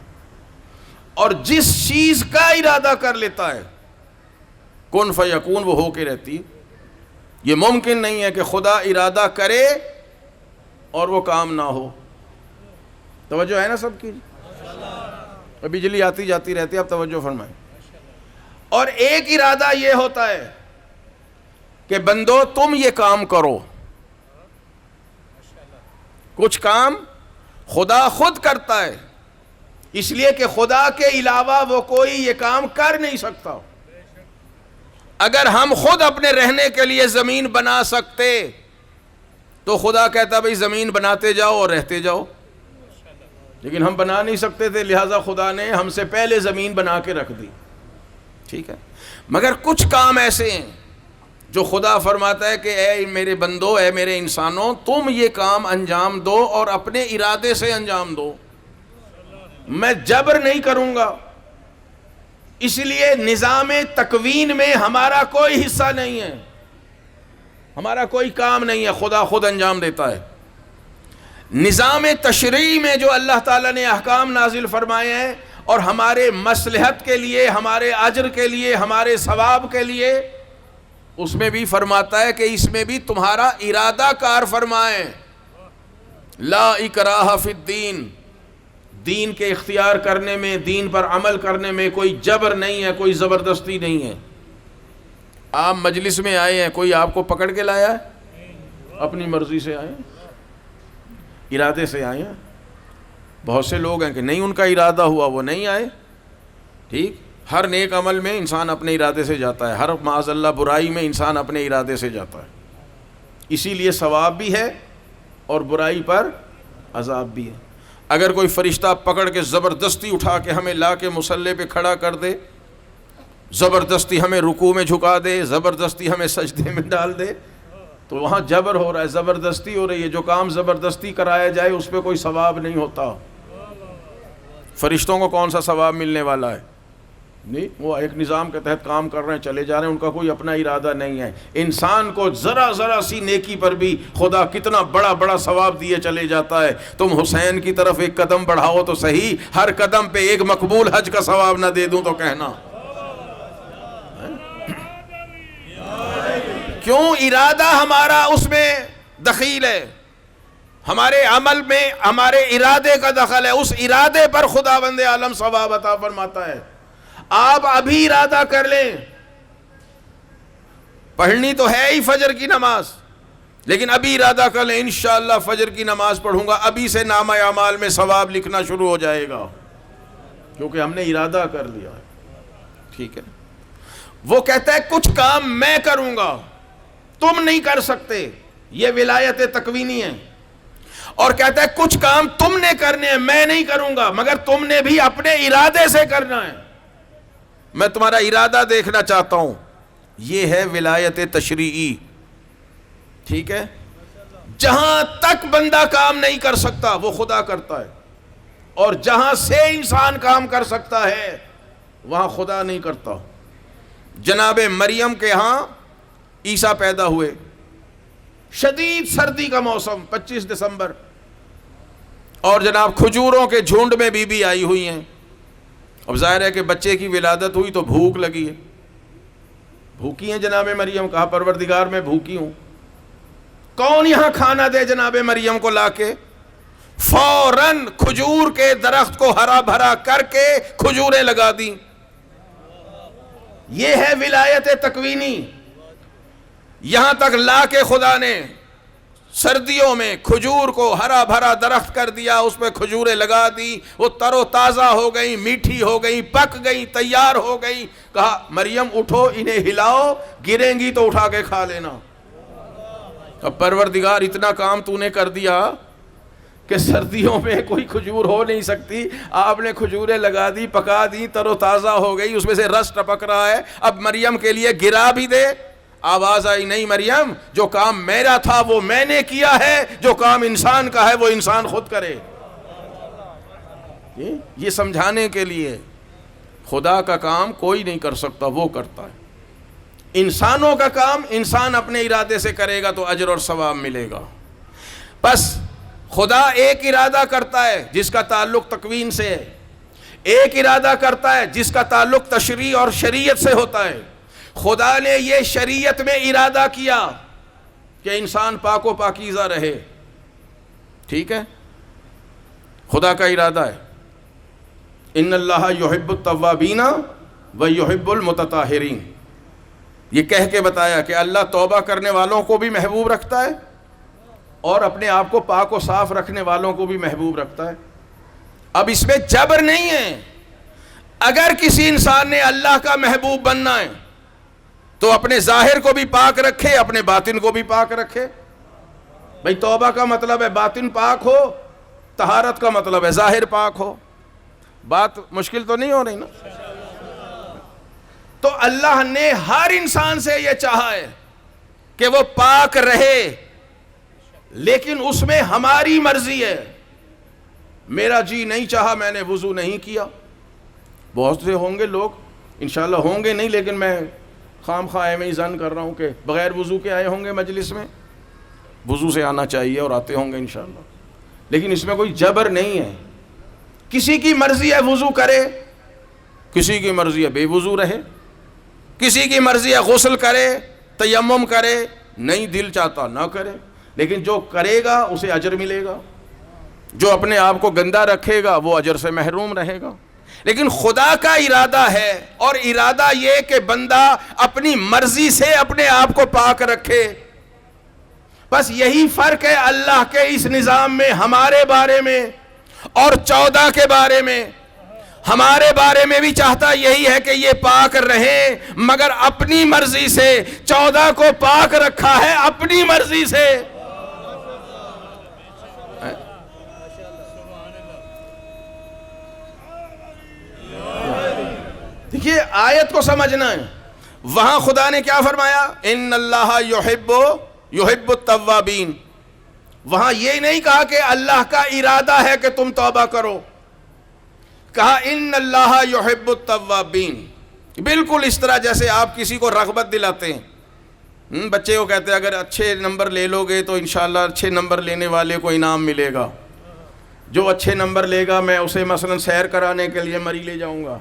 اور جس چیز کا ارادہ کر لیتا ہے کن فیکون، وہ ہو کے رہتی۔ یہ ممکن نہیں ہے کہ خدا ارادہ کرے اور وہ کام نہ ہو۔ توجہ ہے نا سب کی؟ بجلی آتی جاتی رہتی ہے، اب توجہ فرمائیں۔ اور ایک ارادہ یہ ہوتا ہے کہ بندو تم یہ کام کرو۔ کچھ کام خدا خود کرتا ہے، اس لیے کہ خدا کے علاوہ وہ کوئی یہ کام کر نہیں سکتا۔ اگر ہم خود اپنے رہنے کے لیے زمین بنا سکتے تو خدا کہتا بھئی زمین بناتے جاؤ اور رہتے جاؤ، لیکن ہم بنا نہیں سکتے تھے، لہٰذا خدا نے ہم سے پہلے زمین بنا کے رکھ دی، ٹھیک ہے۔ مگر کچھ کام ایسے ہیں جو خدا فرماتا ہے کہ اے میرے بندو، اے میرے انسانوں، تم یہ کام انجام دو اور اپنے ارادے سے انجام دو، میں جبر نہیں کروں گا۔ اس لیے نظام تکوین میں ہمارا کوئی حصہ نہیں ہے، ہمارا کوئی کام نہیں ہے، خدا خود انجام دیتا ہے۔ نظام تشریع میں جو اللہ تعالیٰ نے احکام نازل فرمائے ہیں اور ہمارے مصلحت کے لیے، ہمارے اجر کے لیے، ہمارے ثواب کے لیے، اس میں بھی فرماتا ہے کہ اس میں بھی تمہارا ارادہ کار فرمائیں۔ لا اکراہ فی الدین، دین کے اختیار کرنے میں، دین پر عمل کرنے میں کوئی جبر نہیں ہے، کوئی زبردستی نہیں ہے۔ آپ مجلس میں آئے ہیں، کوئی آپ کو پکڑ کے لایا ہے؟ اپنی مرضی سے آئے ہیں، ارادے سے آئے ہیں۔ بہت سے لوگ ہیں کہ نہیں ان کا ارادہ ہوا وہ نہیں آئے، ٹھیک۔ ہر نیک عمل میں انسان اپنے ارادے سے جاتا ہے، ہر معاذ اللہ برائی میں انسان اپنے ارادے سے جاتا ہے، اسی لیے ثواب بھی ہے اور برائی پر عذاب بھی ہے۔ اگر کوئی فرشتہ پکڑ کے زبردستی اٹھا کے ہمیں لا کے مصلی پہ کھڑا کر دے، زبردستی ہمیں رکوع میں جھکا دے، زبردستی ہمیں سجدے میں ڈال دے، تو وہاں جبر ہو رہا ہے، زبردستی ہو رہی ہے۔ جو کام زبردستی کرایا جائے اس پہ کوئی ثواب نہیں ہوتا۔ فرشتوں کو کون سا ثواب ملنے والا ہے؟ نہیں، وہ ایک نظام کے تحت کام کر رہے ہیں، چلے جا رہے ہیں، ان کا کوئی اپنا ارادہ نہیں ہے۔ انسان کو ذرا ذرا سی نیکی پر بھی خدا کتنا بڑا بڑا ثواب دیے چلے جاتا ہے۔ تم حسین کی طرف ایک قدم بڑھاؤ تو صحیح، ہر قدم پہ ایک مقبول حج کا ثواب نہ دے دوں تو کہنا کیوں؟ ارادہ ہمارا اس میں دخیل ہے، ہمارے عمل میں ہمارے ارادے کا دخل ہے، اس ارادے پر خداوند عالم ثواب عطا فرماتا ہے۔ آپ ابھی ارادہ کر لیں، پڑھنی تو ہے ہی فجر کی نماز، لیکن ابھی ارادہ کر لیں انشاءاللہ فجر کی نماز پڑھوں گا، ابھی سے نامہ اعمال میں ثواب لکھنا شروع ہو جائے گا، کیونکہ ہم نے ارادہ کر لیا ہے، ٹھیک ہے۔ وہ کہتا ہے کچھ کام میں کروں گا، تم نہیں کر سکتے، یہ ولایت تکوینی ہے۔ اور کہتا ہے کچھ کام تم نے کرنے ہیں، میں نہیں کروں گا، مگر تم نے بھی اپنے ارادے سے کرنا ہے، میں تمہارا ارادہ دیکھنا چاہتا ہوں۔ یہ ہے ولایت تشریعی، ٹھیک ہے۔ جہاں تک بندہ کام نہیں کر سکتا وہ خدا کرتا ہے، اور جہاں سے انسان کام کر سکتا ہے وہاں خدا نہیں کرتا. جناب مریم کے ہاں عیسیٰ پیدا ہوئے, شدید سردی کا موسم 25 دسمبر, اور جناب کھجوروں کے جھونڈ میں بی بی آئی ہوئی ہیں. اب ظاہر ہے کہ بچے کی ولادت ہوئی تو بھوک لگی ہے, بھوکی ہیں جناب مریم. کہا پروردگار میں بھوکی ہوں, کون یہاں کھانا دے جناب مریم کو لا کے. فوراً کھجور کے درخت کو ہرا بھرا کر کے کھجوریں لگا دیں. یہ ہے ولایت تکوینی. یہاں تک لا کے خدا نے سردیوں میں کھجور کو ہرا بھرا درخت کر دیا, اس پہ کھجوریں لگا دی, وہ تر و تازہ ہو گئیں, میٹھی ہو گئیں, پک گئیں, تیار ہو گئیں. کہا مریم اٹھو, انہیں ہلاؤ, گریں گی تو اٹھا کے کھا لینا. اب پروردگار اتنا کام تو نے کر دیا کہ سردیوں میں کوئی کھجور ہو نہیں سکتی, آپ نے کھجوریں لگا دی, پکا دی, تر و تازہ ہو گئی, اس میں سے رس ٹپک رہا ہے. اب مریم کے لیے گرا بھی دے, آواز آئی نہیں مریم, جو کام میرا تھا وہ میں نے کیا ہے, جو کام انسان کا ہے وہ انسان خود کرے. یہ سمجھانے کے لیے خدا کا کام کوئی نہیں کر سکتا, وہ کرتا ہے. انسانوں کا کام انسان اپنے ارادے سے کرے گا تو اجر اور ثواب ملے گا. بس خدا ایک ارادہ کرتا ہے جس کا تعلق تکوین سے ہے, ایک ارادہ کرتا ہے جس کا تعلق تشریع اور شریعت سے ہوتا ہے. خدا نے یہ شریعت میں ارادہ کیا کہ انسان پاک و پاکیزہ رہے, ٹھیک ہے, خدا کا ارادہ ہے. ان اللہ یحب التوابین و یحب المتطہرین. یہ کہہ کے بتایا کہ اللہ توبہ کرنے والوں کو بھی محبوب رکھتا ہے اور اپنے آپ کو پاک و صاف رکھنے والوں کو بھی محبوب رکھتا ہے. اب اس میں جبر نہیں ہے. اگر کسی انسان نے اللہ کا محبوب بننا ہے تو اپنے ظاہر کو بھی پاک رکھے, اپنے باطن کو بھی پاک رکھے. بھئی توبہ کا مطلب ہے باطن پاک ہو, طہارت کا مطلب ہے ظاہر پاک ہو. بات مشکل تو نہیں ہو رہی نا. تو اللہ نے ہر انسان سے یہ چاہا ہے کہ وہ پاک رہے, لیکن اس میں ہماری مرضی ہے. میرا جی نہیں چاہا, میں نے وضو نہیں کیا. بہت سے ہوں گے لوگ, انشاءاللہ ہوں گے نہیں, لیکن میں خام خواہ میں ہی ظن کر رہا ہوں کہ بغیر وضو کے آئے ہوں گے مجلس میں. وضو سے آنا چاہیے اور آتے ہوں گے انشاءاللہ, لیکن اس میں کوئی جبر نہیں ہے. کسی کی مرضی ہے وضو کرے, کسی کی مرضی ہے بے وضو رہے, کسی کی مرضی ہے غسل کرے, تیمم کرے, نہیں دل چاہتا نہ کرے, لیکن جو کرے گا اسے اجر ملے گا. جو اپنے آپ کو گندہ رکھے گا وہ اجر سے محروم رہے گا. لیکن خدا کا ارادہ ہے, اور ارادہ یہ کہ بندہ اپنی مرضی سے اپنے آپ کو پاک رکھے. بس یہی فرق ہے اللہ کے اس نظام میں ہمارے بارے میں اور 14 کے بارے میں. ہمارے بارے میں بھی چاہتا یہی ہے کہ یہ پاک رہیں, مگر اپنی مرضی سے. 14 کو پاک رکھا ہے اپنی مرضی سے. دیکھیے آیت کو سمجھنا ہے. وہاں خدا نے کیا فرمایا, ان اللہ یحب التوابین. وہاں یہ نہیں کہا کہ اللہ کا ارادہ ہے کہ تم توبہ کرو, کہا ان اللہ یحب التوابین. بالکل اس طرح جیسے آپ کسی کو رغبت دلاتے ہیں, بچے کو کہتے ہیں اگر اچھے نمبر لے لو گے تو انشاءاللہ اچھے نمبر لینے والے کو انعام ملے گا. جو اچھے نمبر لے گا میں اسے مثلا سیر کرانے کے لیے مری لے جاؤں گا.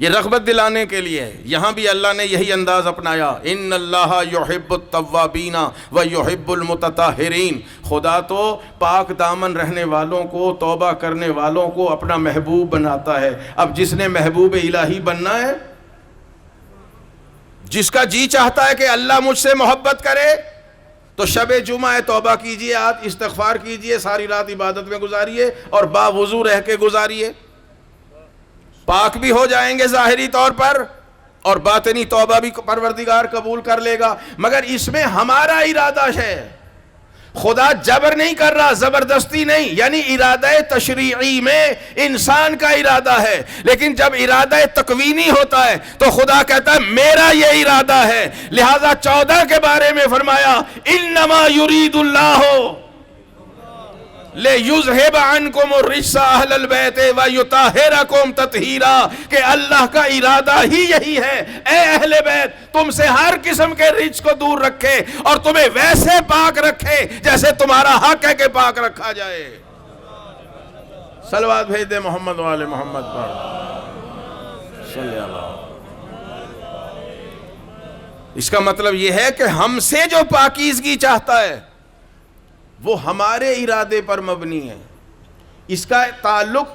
یہ رغبت دلانے کے لیے ہے. یہاں بھی اللہ نے یہی انداز اپنایا, ان اللہ یحب التوابین و یحب المتطہرین. خدا تو پاک دامن رہنے والوں کو, توبہ کرنے والوں کو اپنا محبوب بناتا ہے. اب جس نے محبوب الہی بننا ہے, جس کا جی چاہتا ہے کہ اللہ مجھ سے محبت کرے, تو شب جمعہ ہے توبہ کیجئے, آج استغفار کیجئے, ساری رات عبادت میں گزاریے اور باوضو رہ کے گزاریے. پاک بھی ہو جائیں گے ظاہری طور پر, اور باطنی توبہ بھی پروردگار قبول کر لے گا. مگر اس میں ہمارا ارادہ ہے. خدا جبر نہیں کر رہا, زبردستی نہیں. یعنی ارادہ تشریعی میں انسان کا ارادہ ہے, لیکن جب ارادہ تکوینی ہوتا ہے تو خدا کہتا ہے میرا یہ ارادہ ہے. لہذا 14 کے بارے میں فرمایا انما یرید اللہ لِيُذْهِبَ عَنْكُمُ الرِّجْسَ أَهْلَ الْبَيْتِ وَيُطَهِّرَكُمْ تَطْهِيرًا، کہ اللہ کا ارادہ ہی یہی ہے اے اہل بیت تم سے ہر قسم کے رجس کو دور رکھے اور تمہیں ویسے پاک رکھے جیسے تمہارا حق ہے کہ پاک رکھا جائے۔ صلوات بھیج دے محمد و آل محمد پر صلی اللہ۔ اس کا مطلب یہ ہے کہ ہم سے جو پاکیزگی چاہتا ہے وہ ہمارے ارادے پر مبنی ہے۔ اس کا تعلق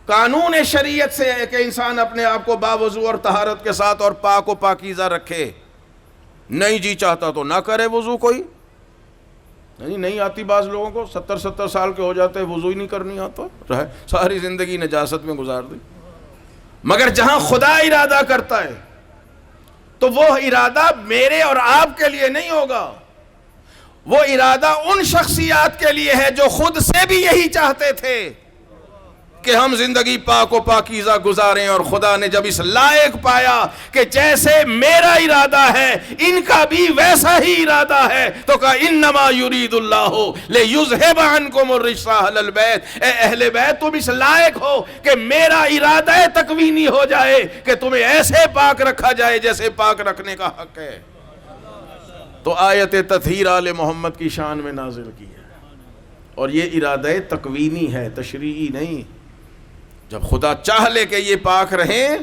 قانون شریعت سے ہے کہ انسان اپنے آپ کو باوضو اور طہارت کے ساتھ اور پاک و پاکیزہ رکھے۔ نہیں جی چاہتا تو نہ کرے وضو، کوئی نہیں آتی بعض لوگوں کو 70 سال کے ہو جاتے ہیں وضو ہی نہیں کرنی آتا، رہے ساری زندگی نجاست میں گزار دی۔ مگر جہاں خدا ارادہ کرتا ہے تو وہ ارادہ میرے اور آپ کے لیے نہیں ہوگا، وہ ارادہ ان شخصیات کے لیے ہے جو خود سے بھی یہی چاہتے تھے کہ ہم زندگی پاک و پاکیزہ گزاریں، اور خدا نے جب اس لائق پایا کہ جیسے میرا ارادہ ہے ان کا بھی ویسا ہی ارادہ ہے تو کہا انما یرید اللہ لیذھب عنکم الرجس اہل البیت، اے اہل بیت تم اس لائق ہو کہ میرا ارادہ تکوینی ہو جائے کہ تمہیں ایسے پاک رکھا جائے جیسے پاک رکھنے کا حق ہے۔ تو آیت تطہیر آل محمد کی شان میں نازل کی ہے، اور یہ ارادہ تکوینی ہے، تشریعی نہیں۔ جب خدا چاہ لے کہ یہ پاک رہیں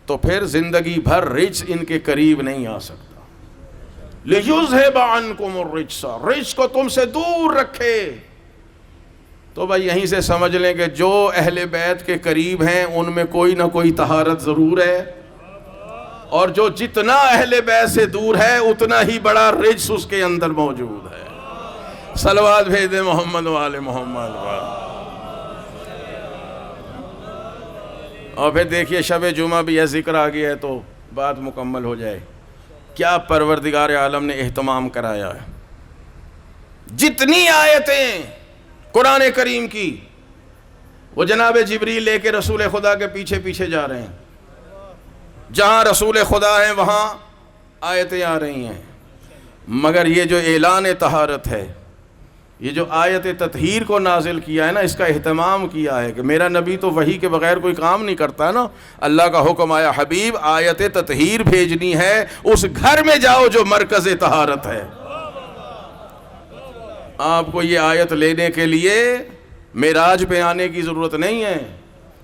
تو پھر زندگی بھر رجس ان کے قریب نہیں آ سکتا۔ لِيُذْهِبَ عَنْكُمُ الرِّجْسَ، رجس کو تم سے دور رکھے۔ تو بھائی یہیں سے سمجھ لیں کہ جو اہل بیت کے قریب ہیں ان میں کوئی نہ کوئی طہارت ضرور ہے، اور جو جتنا اہل بیت سے دور ہے اتنا ہی بڑا رجس اس کے اندر موجود ہے۔ صلوات بھیج دے محمد و آل محمد۔ اور پھر دیکھیے شب جمعہ بھی یہ ذکر آ گیا ہے تو بات مکمل ہو جائے۔ کیا پروردگار عالم نے اہتمام کرایا ہے، جتنی آیتیں قرآن کریم کی وہ جناب جبریل لے کے رسول خدا کے پیچھے پیچھے جا رہے ہیں، جہاں رسول خدا ہیں وہاں آیتیں آ رہی ہیں، مگر یہ جو اعلان طہارت ہے، یہ جو آیت تطہیر کو نازل کیا ہے نا، اس کا اہتمام کیا ہے کہ میرا نبی تو وحی کے بغیر کوئی کام نہیں کرتا نا، اللہ کا حکم آیا حبیب آیت تطہیر بھیجنی ہے اس گھر میں جاؤ جو مرکز طہارت ہے۔ آپ کو یہ آیت لینے کے لیے معراج پہ آنے کی ضرورت نہیں ہے،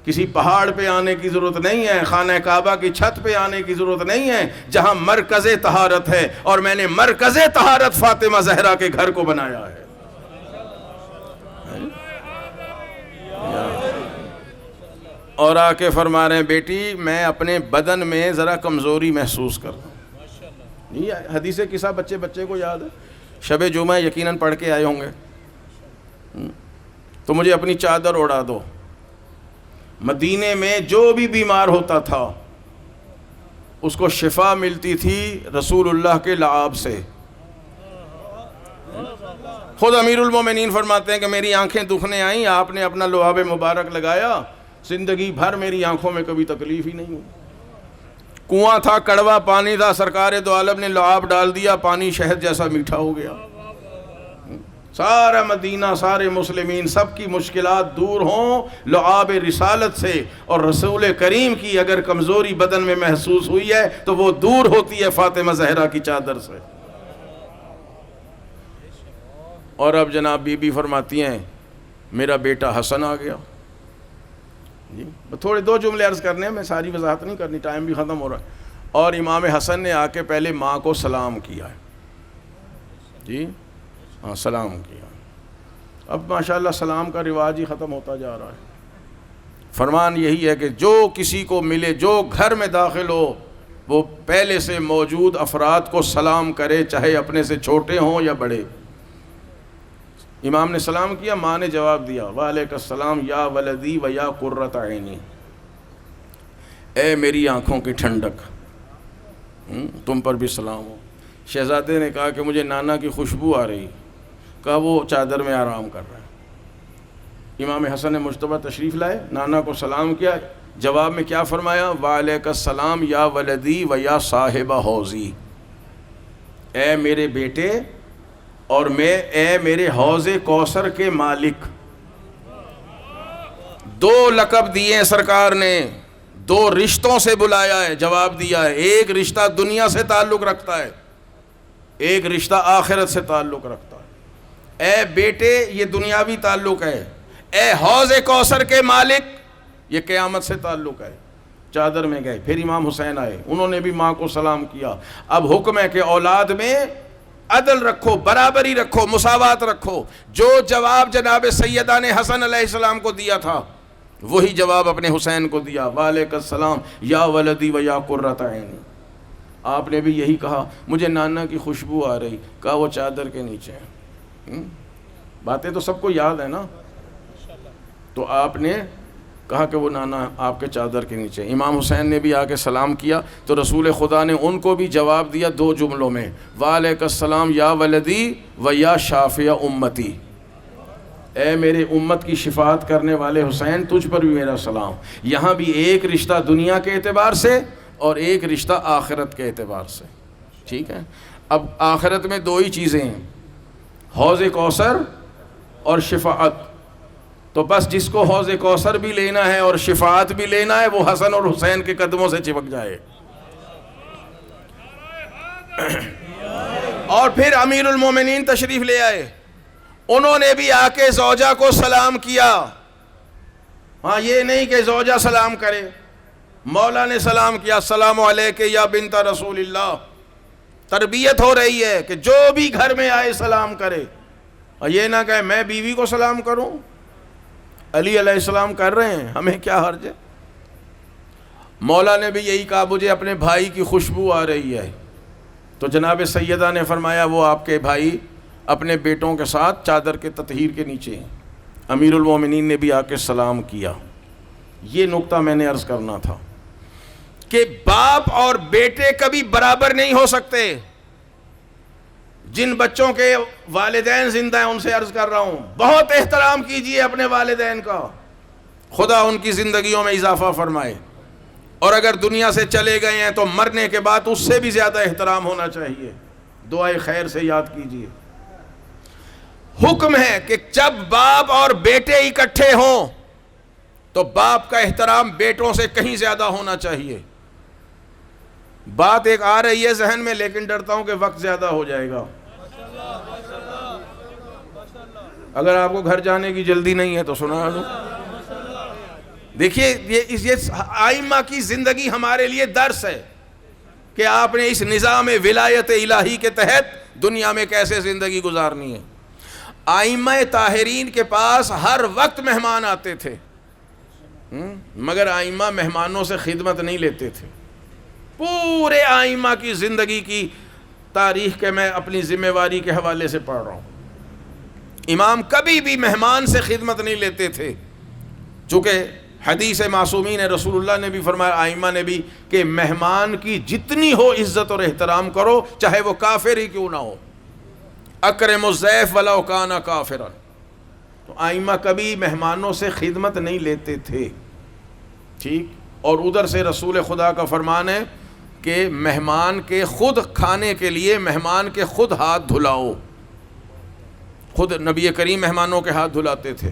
کسی پہاڑ پہ آنے کی ضرورت نہیں ہے، خانہ کعبہ کی چھت پہ آنے کی ضرورت نہیں ہے، جہاں مرکز طہارت ہے، اور میں نے مرکز طہارت فاطمہ زہرا کے گھر کو بنایا ہے۔ اور آ کے فرما رہے ہیں بیٹی میں اپنے بدن میں ذرا کمزوری محسوس کر رہا ہوں۔ یہ حدیث قصہ بچے کو یاد ہے، شب جمعہ یقیناً پڑھ کے آئے ہوں گے، تو مجھے اپنی چادر اڑا دو۔ مدینے میں جو بھی بیمار ہوتا تھا اس کو شفا ملتی تھی رسول اللہ کے لعاب سے۔ خود امیر المومنین فرماتے ہیں کہ میری آنکھیں دکھنے آئیں، آپ نے اپنا لعاب مبارک لگایا، زندگی بھر میری آنکھوں میں کبھی تکلیف ہی نہیں ہوئی۔ کنواں تھا، کڑوا پانی تھا، سرکار دو عالم نے لعاب ڈال دیا، پانی شہد جیسا میٹھا ہو گیا۔ سارا مدینہ، سارے مسلمین، سب کی مشکلات دور ہوں لعاب رسالت سے، اور رسول کریم کی اگر کمزوری بدن میں محسوس ہوئی ہے تو وہ دور ہوتی ہے فاطمہ زہرا کی چادر سے۔ اور اب جناب بی بی فرماتی ہیں میرا بیٹا حسن آ گیا۔ جی تھوڑے دو جملے عرض کرنے ہیں، میں ساری وضاحت نہیں کرنی، ٹائم بھی ختم ہو رہا ہے۔ اور امام حسن نے آ کے پہلے ماں کو سلام کیا ہے، جی ہاں سلام کیا۔ اب ماشاءاللہ سلام کا رواج ہی ختم ہوتا جا رہا ہے۔ فرمان یہی ہے کہ جو کسی کو ملے، جو گھر میں داخل ہو، وہ پہلے سے موجود افراد کو سلام کرے، چاہے اپنے سے چھوٹے ہوں یا بڑے۔ امام نے سلام کیا، ماں نے جواب دیا وعلیکم السلام یا ولدی و یا قرۃ عینی، اے میری آنکھوں کی ٹھنڈک، تم پر بھی سلام ہو۔ شہزادے نے کہا کہ مجھے نانا کی خوشبو آ رہی، کہا وہ چادر میں آرام کر رہا ہے۔ امام حسن مجتبیٰ تشریف لائے، نانا کو سلام کیا، جواب میں کیا فرمایا وعلیکم السلام یا ولدی و یا صاحب حوضی، اے میرے بیٹے اور میں اے میرے حوض کوثر کے مالک. دو لقب دیے ہیں سرکار نے, دو رشتوں سے بلایا ہے, جواب دیا ہے. ایک رشتہ دنیا سے تعلق رکھتا ہے, ایک رشتہ آخرت سے تعلق رکھتا ہے. اے بیٹے یہ دنیاوی تعلق ہے, اے حوض کوثر کے مالک یہ قیامت سے تعلق ہے. چادر میں گئے, پھر امام حسین آئے, انہوں نے بھی ماں کو سلام کیا. اب حکم ہے کہ اولاد میں عدل رکھو, برابری رکھو, مساوات رکھو. جو جواب جناب سیدہ نے حسن علیہ السلام کو دیا تھا وہی جواب اپنے حسین کو دیا. وعلیکم السلام یا ولدی و یا قرۃ عینی. آپ نے بھی یہی کہا, مجھے نانا کی خوشبو آ رہی, کہا وہ چادر کے نیچے ہیں. باتیں تو سب کو یاد ہے نا. تو آپ نے کہا کہ وہ نانا آپ کے چادر کے نیچے. امام حسین نے بھی آ کے سلام کیا تو رسول خدا نے ان کو بھی جواب دیا دو جملوں میں, وعلیکم السلام یا ولدی و یا شافع امتی. اے میرے امت کی شفاعت کرنے والے حسین, تجھ پر بھی میرا سلام. یہاں بھی ایک رشتہ دنیا کے اعتبار سے اور ایک رشتہ آخرت کے اعتبار سے. ٹھیک ہے. اب آخرت میں دو ہی چیزیں ہیں, حوض کوثر اور شفاعت. تو بس جس کو حوض کوثر بھی لینا ہے اور شفاعت بھی لینا ہے وہ حسن اور حسین کے قدموں سے چپک جائے. اور پھر امیر المومنین تشریف لے آئے, انہوں نے بھی آ کے زوجہ کو سلام کیا. ہاں یہ نہیں کہ زوجہ سلام کرے, مولا نے سلام کیا, السلام علیک یا بنت رسول اللہ. تربیت ہو رہی ہے کہ جو بھی گھر میں آئے سلام کرے, اور یہ نہ کہے میں بیوی کو سلام کروں. علی علیہ السلام کر رہے ہیں, ہمیں کیا حرج ہے. مولا نے بھی یہی کہا, مجھے اپنے بھائی کی خوشبو آ رہی ہے. تو جناب سیدہ نے فرمایا وہ آپ کے بھائی اپنے بیٹوں کے ساتھ چادر کے تطہیر کے نیچے ہیں. امیر المومنین نے بھی آ کے سلام کیا. یہ نقطہ میں نے عرض کرنا تھا کہ باپ اور بیٹے کبھی برابر نہیں ہو سکتے. جن بچوں کے والدین زندہ ہیں ان سے عرض کر رہا ہوں, بہت احترام کیجئے اپنے والدین کا, خدا ان کی زندگیوں میں اضافہ فرمائے. اور اگر دنیا سے چلے گئے ہیں تو مرنے کے بعد اس سے بھی زیادہ احترام ہونا چاہیے. دعائے خیر سے یاد کیجئے. حکم ہے کہ جب باپ اور بیٹے اکٹھے ہوں تو باپ کا احترام بیٹوں سے کہیں زیادہ ہونا چاہیے. بات ایک آ رہی ہے ذہن میں, لیکن ڈرتا ہوں کہ وقت زیادہ ہو جائے گا. اگر آپ کو گھر جانے کی جلدی نہیں ہے تو سنا دو. دیکھیے یہ آئمہ کی زندگی ہمارے لیے درس ہے کہ آپ نے اس نظام ولایت الہی کے تحت دنیا میں کیسے زندگی گزارنی ہے. آئمہ طاہرین کے پاس ہر وقت مہمان آتے تھے, مگر آئمہ مہمانوں سے خدمت نہیں لیتے تھے. پورے آئمہ کی زندگی کی تاریخ کے میں اپنی ذمہ داری کے حوالے سے پڑھ رہا ہوں. امام کبھی بھی مہمان سے خدمت نہیں لیتے تھے, چونکہ حدیث معصومین رسول اللہ نے بھی فرمایا, آئمہ نے بھی, کہ مہمان کی جتنی ہو عزت اور احترام کرو چاہے وہ کافر ہی کیوں نہ ہو. اکرم الضیف ولو کان کافرا. تو آئمہ کبھی مہمانوں سے خدمت نہیں لیتے تھے. ٹھیک. اور ادھر سے رسول خدا کا فرمان ہے کہ مہمان کے خود کھانے کے لیے مہمان کے خود ہاتھ دھلاؤ. خود نبی کریم مہمانوں کے ہاتھ دھلاتے تھے.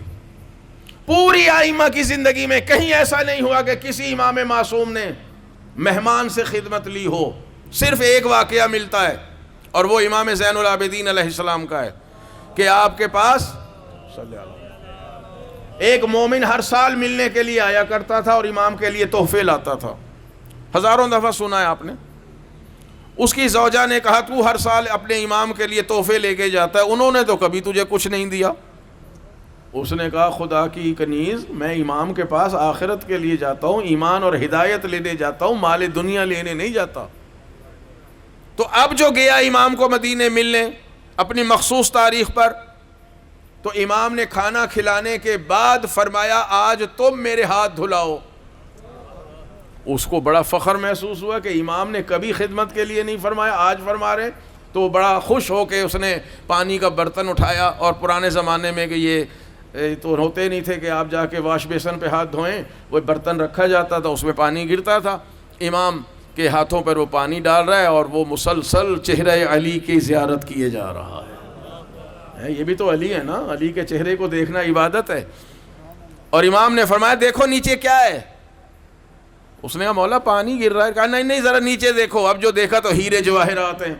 پوری آئمہ کی زندگی میں کہیں ایسا نہیں ہوا کہ کسی امام معصوم نے مہمان سے خدمت لی ہو. صرف ایک واقعہ ملتا ہے اور وہ امام زین العابدین علیہ السلام کا ہے کہ آپ کے پاس ایک مومن ہر سال ملنے کے لیے آیا کرتا تھا اور امام کے لیے تحفے لاتا تھا. ہزاروں دفعہ سنا ہے آپ نے. اس کی زوجہ نے کہا تو ہر سال اپنے امام کے لیے تحفے لے کے جاتا ہے, انہوں نے تو کبھی تجھے کچھ نہیں دیا. اس نے کہا خدا کی کنیز, میں امام کے پاس آخرت کے لیے جاتا ہوں, ایمان اور ہدایت لینے جاتا ہوں, مال دنیا لینے نہیں جاتا. تو اب جو گیا امام کو مدینے ملنے اپنی مخصوص تاریخ پر, تو امام نے کھانا کھلانے کے بعد فرمایا آج تم میرے ہاتھ دھلاؤ. اس کو بڑا فخر محسوس ہوا کہ امام نے کبھی خدمت کے لیے نہیں فرمایا, آج فرما رہے. تو وہ بڑا خوش ہو کے اس نے پانی کا برتن اٹھایا, اور پرانے زمانے میں کہ یہ تو ہوتے نہیں تھے کہ آپ جا کے واش بیسن پہ ہاتھ دھوئیں, وہ برتن رکھا جاتا تھا, اس میں پانی گرتا تھا. امام کے ہاتھوں پر وہ پانی ڈال رہا ہے اور وہ مسلسل چہرہ علی کی زیارت کیے جا رہا ہے. یہ بھی تو علی ہے نا, علی کے چہرے کو دیکھنا عبادت ہے. اور امام نے فرمایا دیکھو نیچے کیا ہے. اس نے کہا مولا پانی گر رہا ہے. کہا نہیں ذرا نیچے دیکھو. اب جو دیکھا تو ہیرے جواہرات ہیں.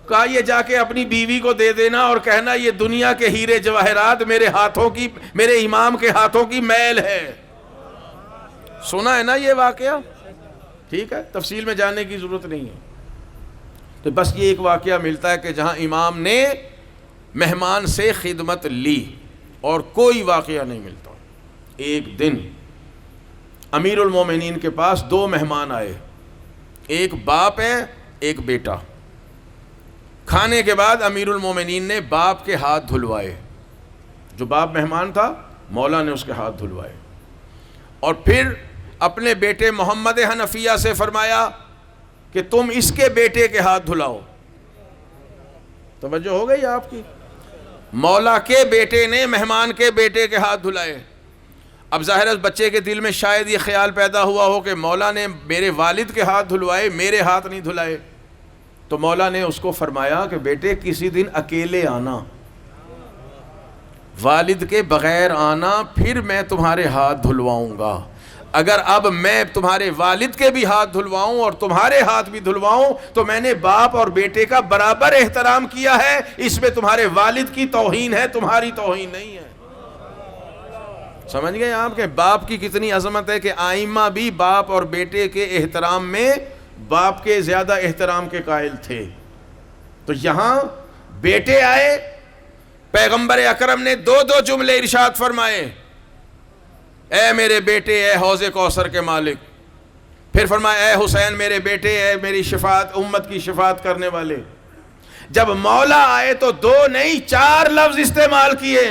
کہا یہ جا کے اپنی بیوی کو دے دینا اور کہنا یہ دنیا کے ہیرے جواہرات میرے ہاتھوں کی, میرے امام کے ہاتھوں کی میل ہے. سنا ہے نا یہ واقعہ, ٹھیک ہے, تفصیل میں جانے کی ضرورت نہیں ہے. تو بس یہ ایک واقعہ ملتا ہے کہ جہاں امام نے مہمان سے خدمت لی, اور کوئی واقعہ نہیں ملتا. ایک دن امیر المومنین کے پاس 2 مہمان آئے, ایک باپ ہے ایک بیٹا. کھانے کے بعد امیر المومنین نے باپ کے ہاتھ دھلوائے. جو باپ مہمان تھا مولا نے اس کے ہاتھ دھلوائے, اور پھر اپنے بیٹے محمد حنفیہ سے فرمایا کہ تم اس کے بیٹے کے ہاتھ دھلاؤ. توجہ ہو گئی آپ کی؟ مولا کے بیٹے نے مہمان کے بیٹے کے ہاتھ دھلائے. اب ظاہر ہے بچے کے دل میں شاید یہ خیال پیدا ہوا ہو کہ مولا نے میرے والد کے ہاتھ دھلوائے, میرے ہاتھ نہیں دھلائے. تو مولا نے اس کو فرمایا کہ بیٹے کسی دن اکیلے آنا, والد کے بغیر آنا, پھر میں تمہارے ہاتھ دھلواؤں گا. اگر اب میں تمہارے والد کے بھی ہاتھ دھلواؤں اور تمہارے ہاتھ بھی دھلواؤں تو میں نے باپ اور بیٹے کا برابر احترام کیا ہے. اس میں تمہارے والد کی توہین ہے, تمہاری توہین نہیں ہے. سمجھ گئے آپ کہ باپ کی کتنی عظمت ہے, کہ آئمہ بھی باپ اور بیٹے کے احترام میں باپ کے زیادہ احترام کے قائل تھے. تو یہاں بیٹے آئے, پیغمبر اکرم نے 2 جملے ارشاد فرمائے, اے میرے بیٹے اے حوض کوثر کے مالک. پھر فرمایا اے حسین میرے بیٹے اے میری شفاعت, امت کی شفاعت کرنے والے. جب مولا آئے تو 2 نہیں 4 لفظ استعمال کیے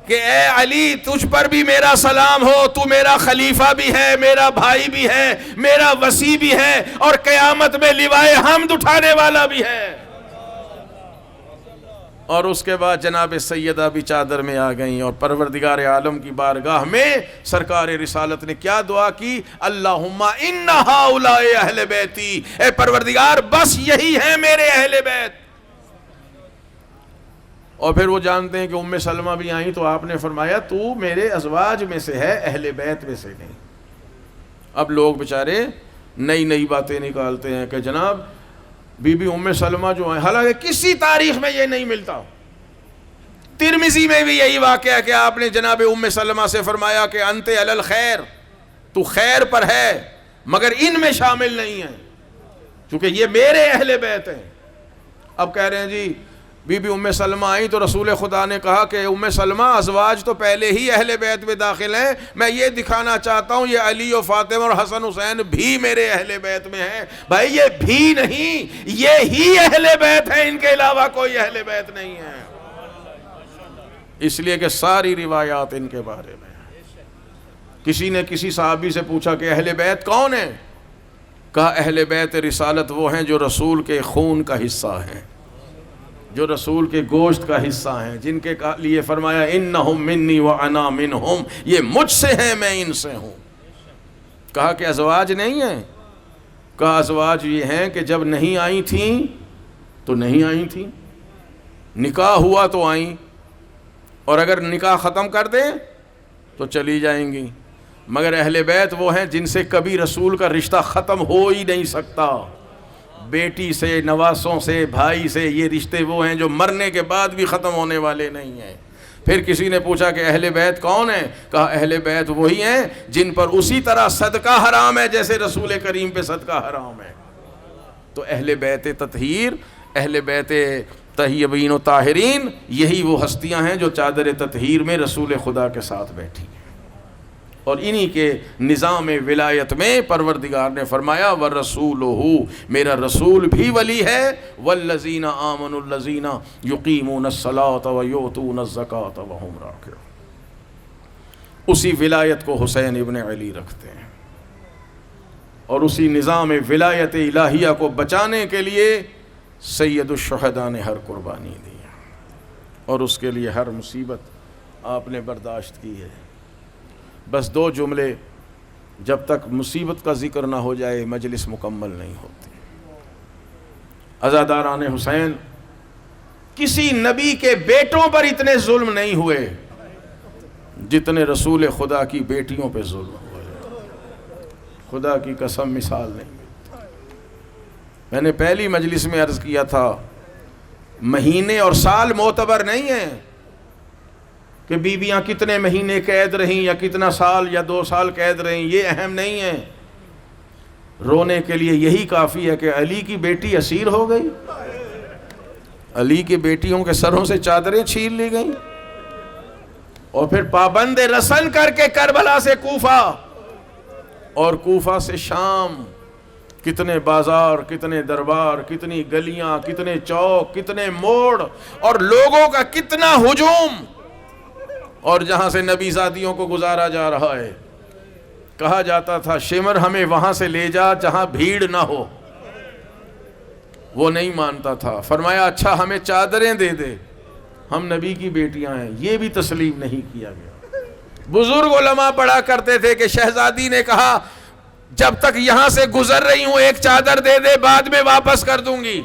کہ اے علی تجھ پر بھی میرا سلام ہو, تو میرا خلیفہ بھی ہے, میرا بھائی بھی ہے, میرا وصی بھی ہے, اور قیامت میں لوائے حمد اٹھانے والا بھی ہے. اور اس کے بعد جناب سیدہ بھی چادر میں آ گئیں, اور پروردگار عالم کی بارگاہ میں سرکار رسالت نے کیا دعا کی, اللہم ان ہؤلاء اہل بیتی, اے پروردگار بس یہی ہیں میرے اہل بیت. اور پھر وہ جانتے ہیں کہ ام سلمہ بھی آئیں تو آپ نے فرمایا تو میرے ازواج میں سے ہے, اہل بیت میں سے نہیں. اب لوگ بیچارے نئی باتیں نکالتے ہیں کہ جناب بی بی ام سلمہ جو ہیں, حالانکہ کسی تاریخ میں یہ نہیں ملتا. ترمذی میں بھی یہی واقعہ ہے کہ آپ نے جناب ام سلمہ سے فرمایا کہ انت علی الخیر, تو خیر پر ہے مگر ان میں شامل نہیں ہے کیونکہ یہ میرے اہل بیت ہیں. اب کہہ رہے ہیں جی بی بی ام سلمہ آئیں تو رسول خدا نے کہا کہ ام سلمہ ازواج تو پہلے ہی اہل بیت میں داخل ہیں, میں یہ دکھانا چاہتا ہوں یہ علی و فاطمہ اور حسن حسین بھی میرے اہل بیت میں ہیں. بھائی یہ بھی نہیں, یہ ہی اہل بیت ہیں, ان کے علاوہ کوئی اہل بیت نہیں ہے. اس لیے کہ ساری روایات ان کے بارے میں. کسی نے کسی صحابی سے پوچھا کہ اہل بیت کون ہیں؟ کہا اہل بیت رسالت وہ ہیں جو رسول کے خون کا حصہ ہیں, جو رسول کے گوشت کا حصہ ہیں, جن کے لیے فرمایا انہم منی وانا منہم, یہ مجھ سے ہیں میں ان سے ہوں. کہا کہ ازواج نہیں ہیں؟ کہا ازواج یہ ہیں کہ جب نہیں آئی تھیں تو نہیں آئی تھیں, نکاح ہوا تو آئیں, اور اگر نکاح ختم کر دیں تو چلی جائیں گی. مگر اہل بیت وہ ہیں جن سے کبھی رسول کا رشتہ ختم ہو ہی نہیں سکتا. بیٹی سے, نواسوں سے, بھائی سے, یہ رشتے وہ ہیں جو مرنے کے بعد بھی ختم ہونے والے نہیں ہیں. پھر کسی نے پوچھا کہ اہل بیت کون ہیں؟ کہا اہل بیت وہی ہیں جن پر اسی طرح صدقہ حرام ہے جیسے رسول کریم پہ صدقہ حرام ہے. تو اہل بیت تطہیر, اہل بیت طیبین و طاہرین, یہی وہ ہستیاں ہیں جو چادر تطہیر میں رسول خدا کے ساتھ بیٹھی ہیں. اور انہی کے نظام ولایت میں پروردگار نے فرمایا وَرَسُولُهُ, میرا رسول بھی ولی ہے, وَالَّذِينَ آمَنُوا الَّذِينَ يُقِيمُونَ الصَّلَاةَ وَيُؤْتُونَ الزَّكَاةَ وَهُمْ رَاكِعُونَ. اسی ولایت کو حسین ابن علی رکھتے ہیں, اور اسی نظام ولایت الہیہ کو بچانے کے لیے سید الشہداء نے ہر قربانی دی, اور اس کے لیے ہر مصیبت آپ نے برداشت کی ہے. بس 2 جملے, جب تک مصیبت کا ذکر نہ ہو جائے مجلس مکمل نہیں ہوتی. عزاداران حسین کسی نبی کے بیٹوں پر اتنے ظلم نہیں ہوئے جتنے رسول خدا کی بیٹیوں پہ ظلم ہوئے. خدا کی قسم مثال نہیں. میں نے پہلی مجلس میں عرض کیا تھا مہینے اور سال معتبر نہیں ہیں کہ بیویاں کتنے مہینے قید رہیں یا کتنا سال یا 2 سال قید رہیں، یہ اہم نہیں ہے. رونے کے لیے یہی کافی ہے کہ علی کی بیٹی اسیر ہو گئی، علی کی بیٹیوں کے سروں سے چادریں چھین لی گئیں، اور پھر پابند رسن کر کے کربلا سے کوفہ اور کوفہ سے شام، کتنے بازار، کتنے دربار، کتنی گلیاں، کتنے چوک، کتنے موڑ، اور لوگوں کا کتنا ہجوم، اور جہاں سے نبی زادیوں کو گزارا جا رہا ہے. کہا جاتا تھا شمر ہمیں وہاں سے لے جا جہاں بھیڑ نہ ہو. وہ نہیں مانتا تھا. فرمایا اچھا ہمیں چادریں دے دے، ہم نبی کی بیٹیاں ہیں. یہ بھی تسلیم نہیں کیا گیا. بزرگ علماء پڑھا کرتے تھے کہ شہزادی نے کہا جب تک یہاں سے گزر رہی ہوں ایک چادر دے دے، بعد میں واپس کر دوں گی.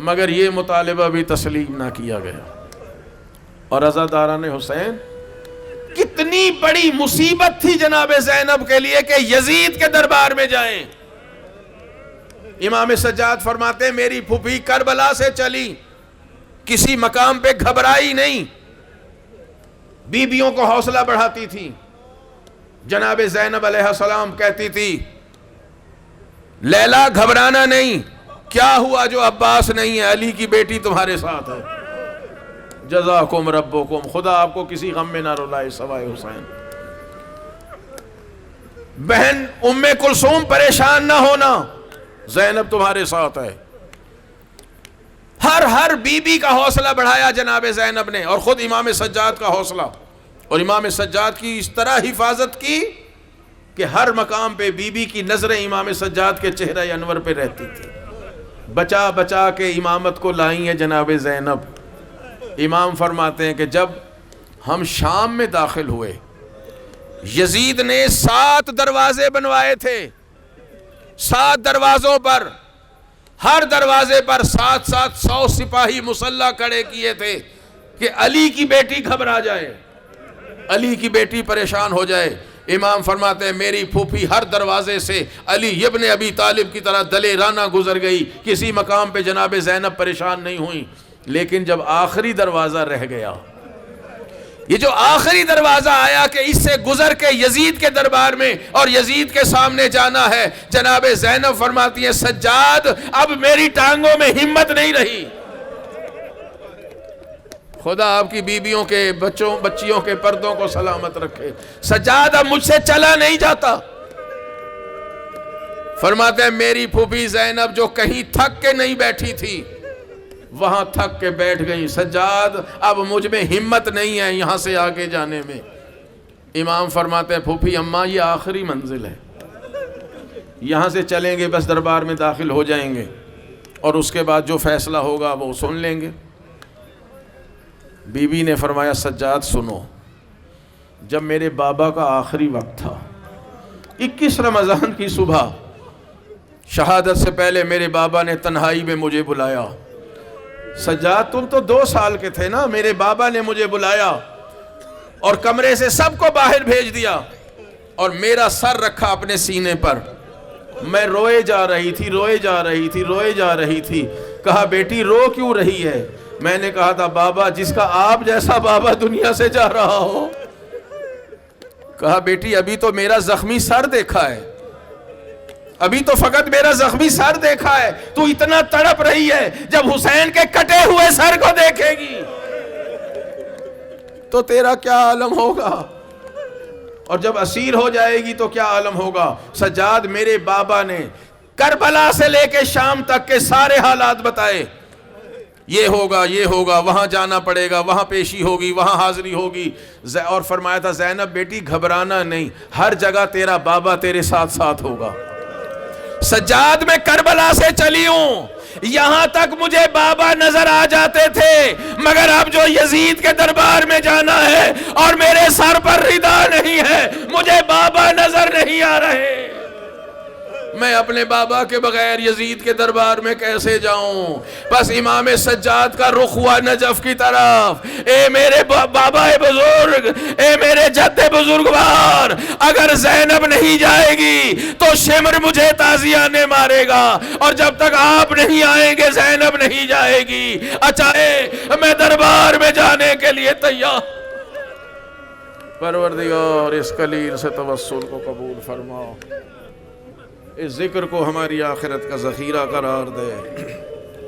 مگر یہ مطالبہ بھی تسلیم نہ کیا گیا. اور عزاداران حسین، کتنی بڑی مصیبت تھی جناب زینب کے لیے کہ یزید کے دربار میں جائیں. امام سجاد فرماتے ہیں میری پھوپھی کربلا سے چلی، کسی مقام پہ گھبرائی نہیں، بیویوں کو حوصلہ بڑھاتی تھی. جناب زینب علیہ السلام کہتی تھی لیلا گھبرانا نہیں، کیا ہوا جو عباس نہیں ہے، علی کی بیٹی تمہارے ساتھ ہے. جزاکم ربکم، خدا آپ کو کسی غم میں نہ رلائے سوائے حسین. بہن ام کلثوم پریشان نہ ہونا، زینب تمہارے ساتھ ہے. ہر بی بی کا حوصلہ بڑھایا جناب زینب نے، اور خود امام سجاد کا حوصلہ. اور امام سجاد کی اس طرح حفاظت کی کہ ہر مقام پہ بی بی کی نظریں امام سجاد کے چہرہ انور پہ رہتی تھی. بچا بچا کے امامت کو لائی ہے جناب زینب. امام فرماتے ہیں کہ جب ہم شام میں داخل ہوئے، یزید نے 7 دروازے بنوائے تھے. 7 دروازوں پر، ہر دروازے پر 700 سپاہی مسلح کھڑے کیے تھے کہ علی کی بیٹی گھبرا جائے، علی کی بیٹی پریشان ہو جائے. امام فرماتے ہیں میری پھوپھی ہر دروازے سے علی ابن ابی طالب کی طرح دلیرانہ گزر گئی، کسی مقام پہ جناب زینب پریشان نہیں ہوئی. لیکن جب آخری دروازہ رہ گیا، یہ جو آخری دروازہ آیا کہ اس سے گزر کے یزید کے دربار میں اور یزید کے سامنے جانا ہے، جناب زینب فرماتی ہیں سجاد اب میری ٹانگوں میں ہمت نہیں رہی. خدا آپ کی بیویوں کے بچیوں کے پردوں کو سلامت رکھے. سجاد اب مجھ سے چلا نہیں جاتا. فرماتے ہیں میری پھوپھی زینب جو کہیں تھک کے نہیں بیٹھی تھی، وہاں تھک کے بیٹھ گئی. سجاد اب مجھ میں ہمت نہیں ہے یہاں سے آگے جانے میں. امام فرماتے ہیں پھوپھی اماں یہ آخری منزل ہے، یہاں سے چلیں گے بس دربار میں داخل ہو جائیں گے، اور اس کے بعد جو فیصلہ ہوگا وہ سن لیں گے. بی بی نے فرمایا سجاد سنو، جب میرے بابا کا آخری وقت تھا، 21 رمضان کی صبح، شہادت سے پہلے میرے بابا نے تنہائی میں مجھے بلایا. سجاد تم تو 2 سال کے تھے نا، میرے بابا نے مجھے بلایا اور کمرے سے سب کو باہر بھیج دیا اور میرا سر رکھا اپنے سینے پر. میں روئے جا رہی تھی. کہا بیٹی رو کیوں رہی ہے؟ میں نے کہا تھا بابا جس کا آپ جیسا بابا دنیا سے جا رہا ہو. کہا بیٹی ابھی تو میرا زخمی سر دیکھا ہے، ابھی تو فقط میرا زخمی سر دیکھا ہے، تو اتنا تڑپ رہی ہے، جب حسین کے کٹے ہوئے سر کو دیکھے گی تو تیرا کیا عالم ہوگا، اور جب اسیر ہو جائے گی تو کیا عالم ہوگا. سجاد میرے بابا نے کربلا سے لے کے شام تک کے سارے حالات بتائے. یہ ہوگا، وہاں جانا پڑے گا، وہاں پیشی ہوگی، وہاں حاضری ہوگی. اور فرمایا تھا زینب بیٹی گھبرانا نہیں، ہر جگہ تیرا بابا تیرے ساتھ ساتھ ہوگا. سجاد میں کربلا سے چلی ہوں، یہاں تک مجھے بابا نظر آ جاتے تھے، مگر اب جو یزید کے دربار میں جانا ہے اور میرے سر پر ردا نہیں ہے، مجھے بابا نظر نہیں آ رہے. میں اپنے بابا کے بغیر یزید کے دربار میں کیسے جاؤں؟ بس امام سجاد کا رخ ہوا نجف کی طرف، اے میرے بابا بزرگ، اے میرے جد بزرگوار، اگر زینب نہیں جائے گی تو شمر مجھے تازیانے مارے گا، اور جب تک آپ نہیں آئیں گے زینب نہیں جائے گی۔ اچھا میں دربار میں جانے کے لیے تیار۔ پروردگار اس کلیل سے توسل کو قبول فرماؤ، اس ذکر کو ہماری آخرت کا ذخیرہ قرار دے۔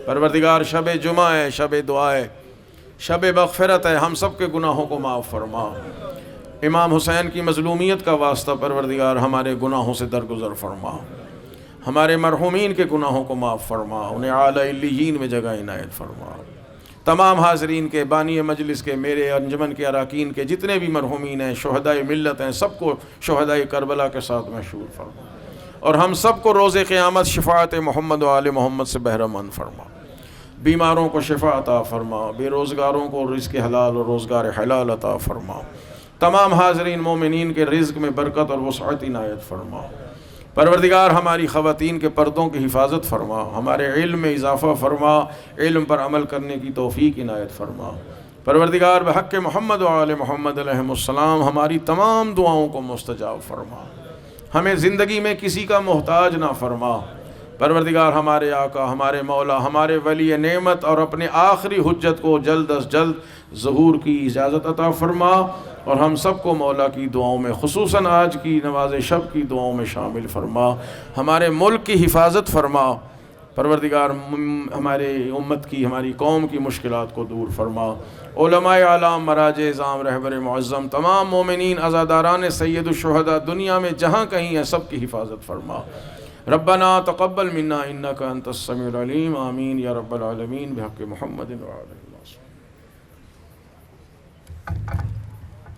پروردگار شب جمعہ ہے، شب دعا ہے، شب مغفرت ہے، ہم سب کے گناہوں کو معاف فرما۔ امام حسین کی مظلومیت کا واسطہ پروردگار ہمارے گناہوں سے درگزر فرما، ہمارے مرحومین کے گناہوں کو معاف فرما، انہیں اعلیٰ علیین میں جگہ عنایت فرما۔ تمام حاضرین کے، بانی مجلس کے، میرے انجمن کے اراکین کے جتنے بھی مرحومین ہیں، شہدائے ملت ہیں، سب کو شہدائے کربلا کے ساتھ محشور فرما، اور ہم سب کو روز قیامت شفاعت محمد و آل محمد سے بہرہ مند فرما۔ بیماروں کو شفا عطا فرما، بے روزگاروں کو رزق حلال اور روزگار حلال عطا فرما، تمام حاضرین مومنین کے رزق میں برکت اور وسعت عنایت فرما۔ پروردگار ہماری خواتین کے پردوں کی حفاظت فرما، ہمارے علم میں اضافہ فرما، علم پر عمل کرنے کی توفیق عنایت فرما۔ پروردگار بحق محمد و آل محمد علیہ السلام ہماری تمام دعاؤں کو مستجاب فرما، ہمیں زندگی میں کسی کا محتاج نہ فرما۔ پروردگار ہمارے آقا، ہمارے مولا، ہمارے ولی نعمت اور اپنے آخری حجت کو جلد از جلد ظہور کی اجازت عطا فرما، اور ہم سب کو مولا کی دعاؤں میں، خصوصاً آج کی نماز شب کی دعاؤں میں شامل فرما۔ ہمارے ملک کی حفاظت فرما پروردگار، ہمارے امت کی، ہماری قوم کی مشکلات کو دور فرما۔ علماء اعلام، مراجع اعظام، رہبر معظم، تمام مومنین، عزاداران سید الشہداء دنیا میں جہاں کہیں ہیں سب کی حفاظت فرما۔ ربنا تقبل منا انک انت السمیع العلیم، آمین یا رب العالمین، بحق محمد و آلہ وصحبہ۔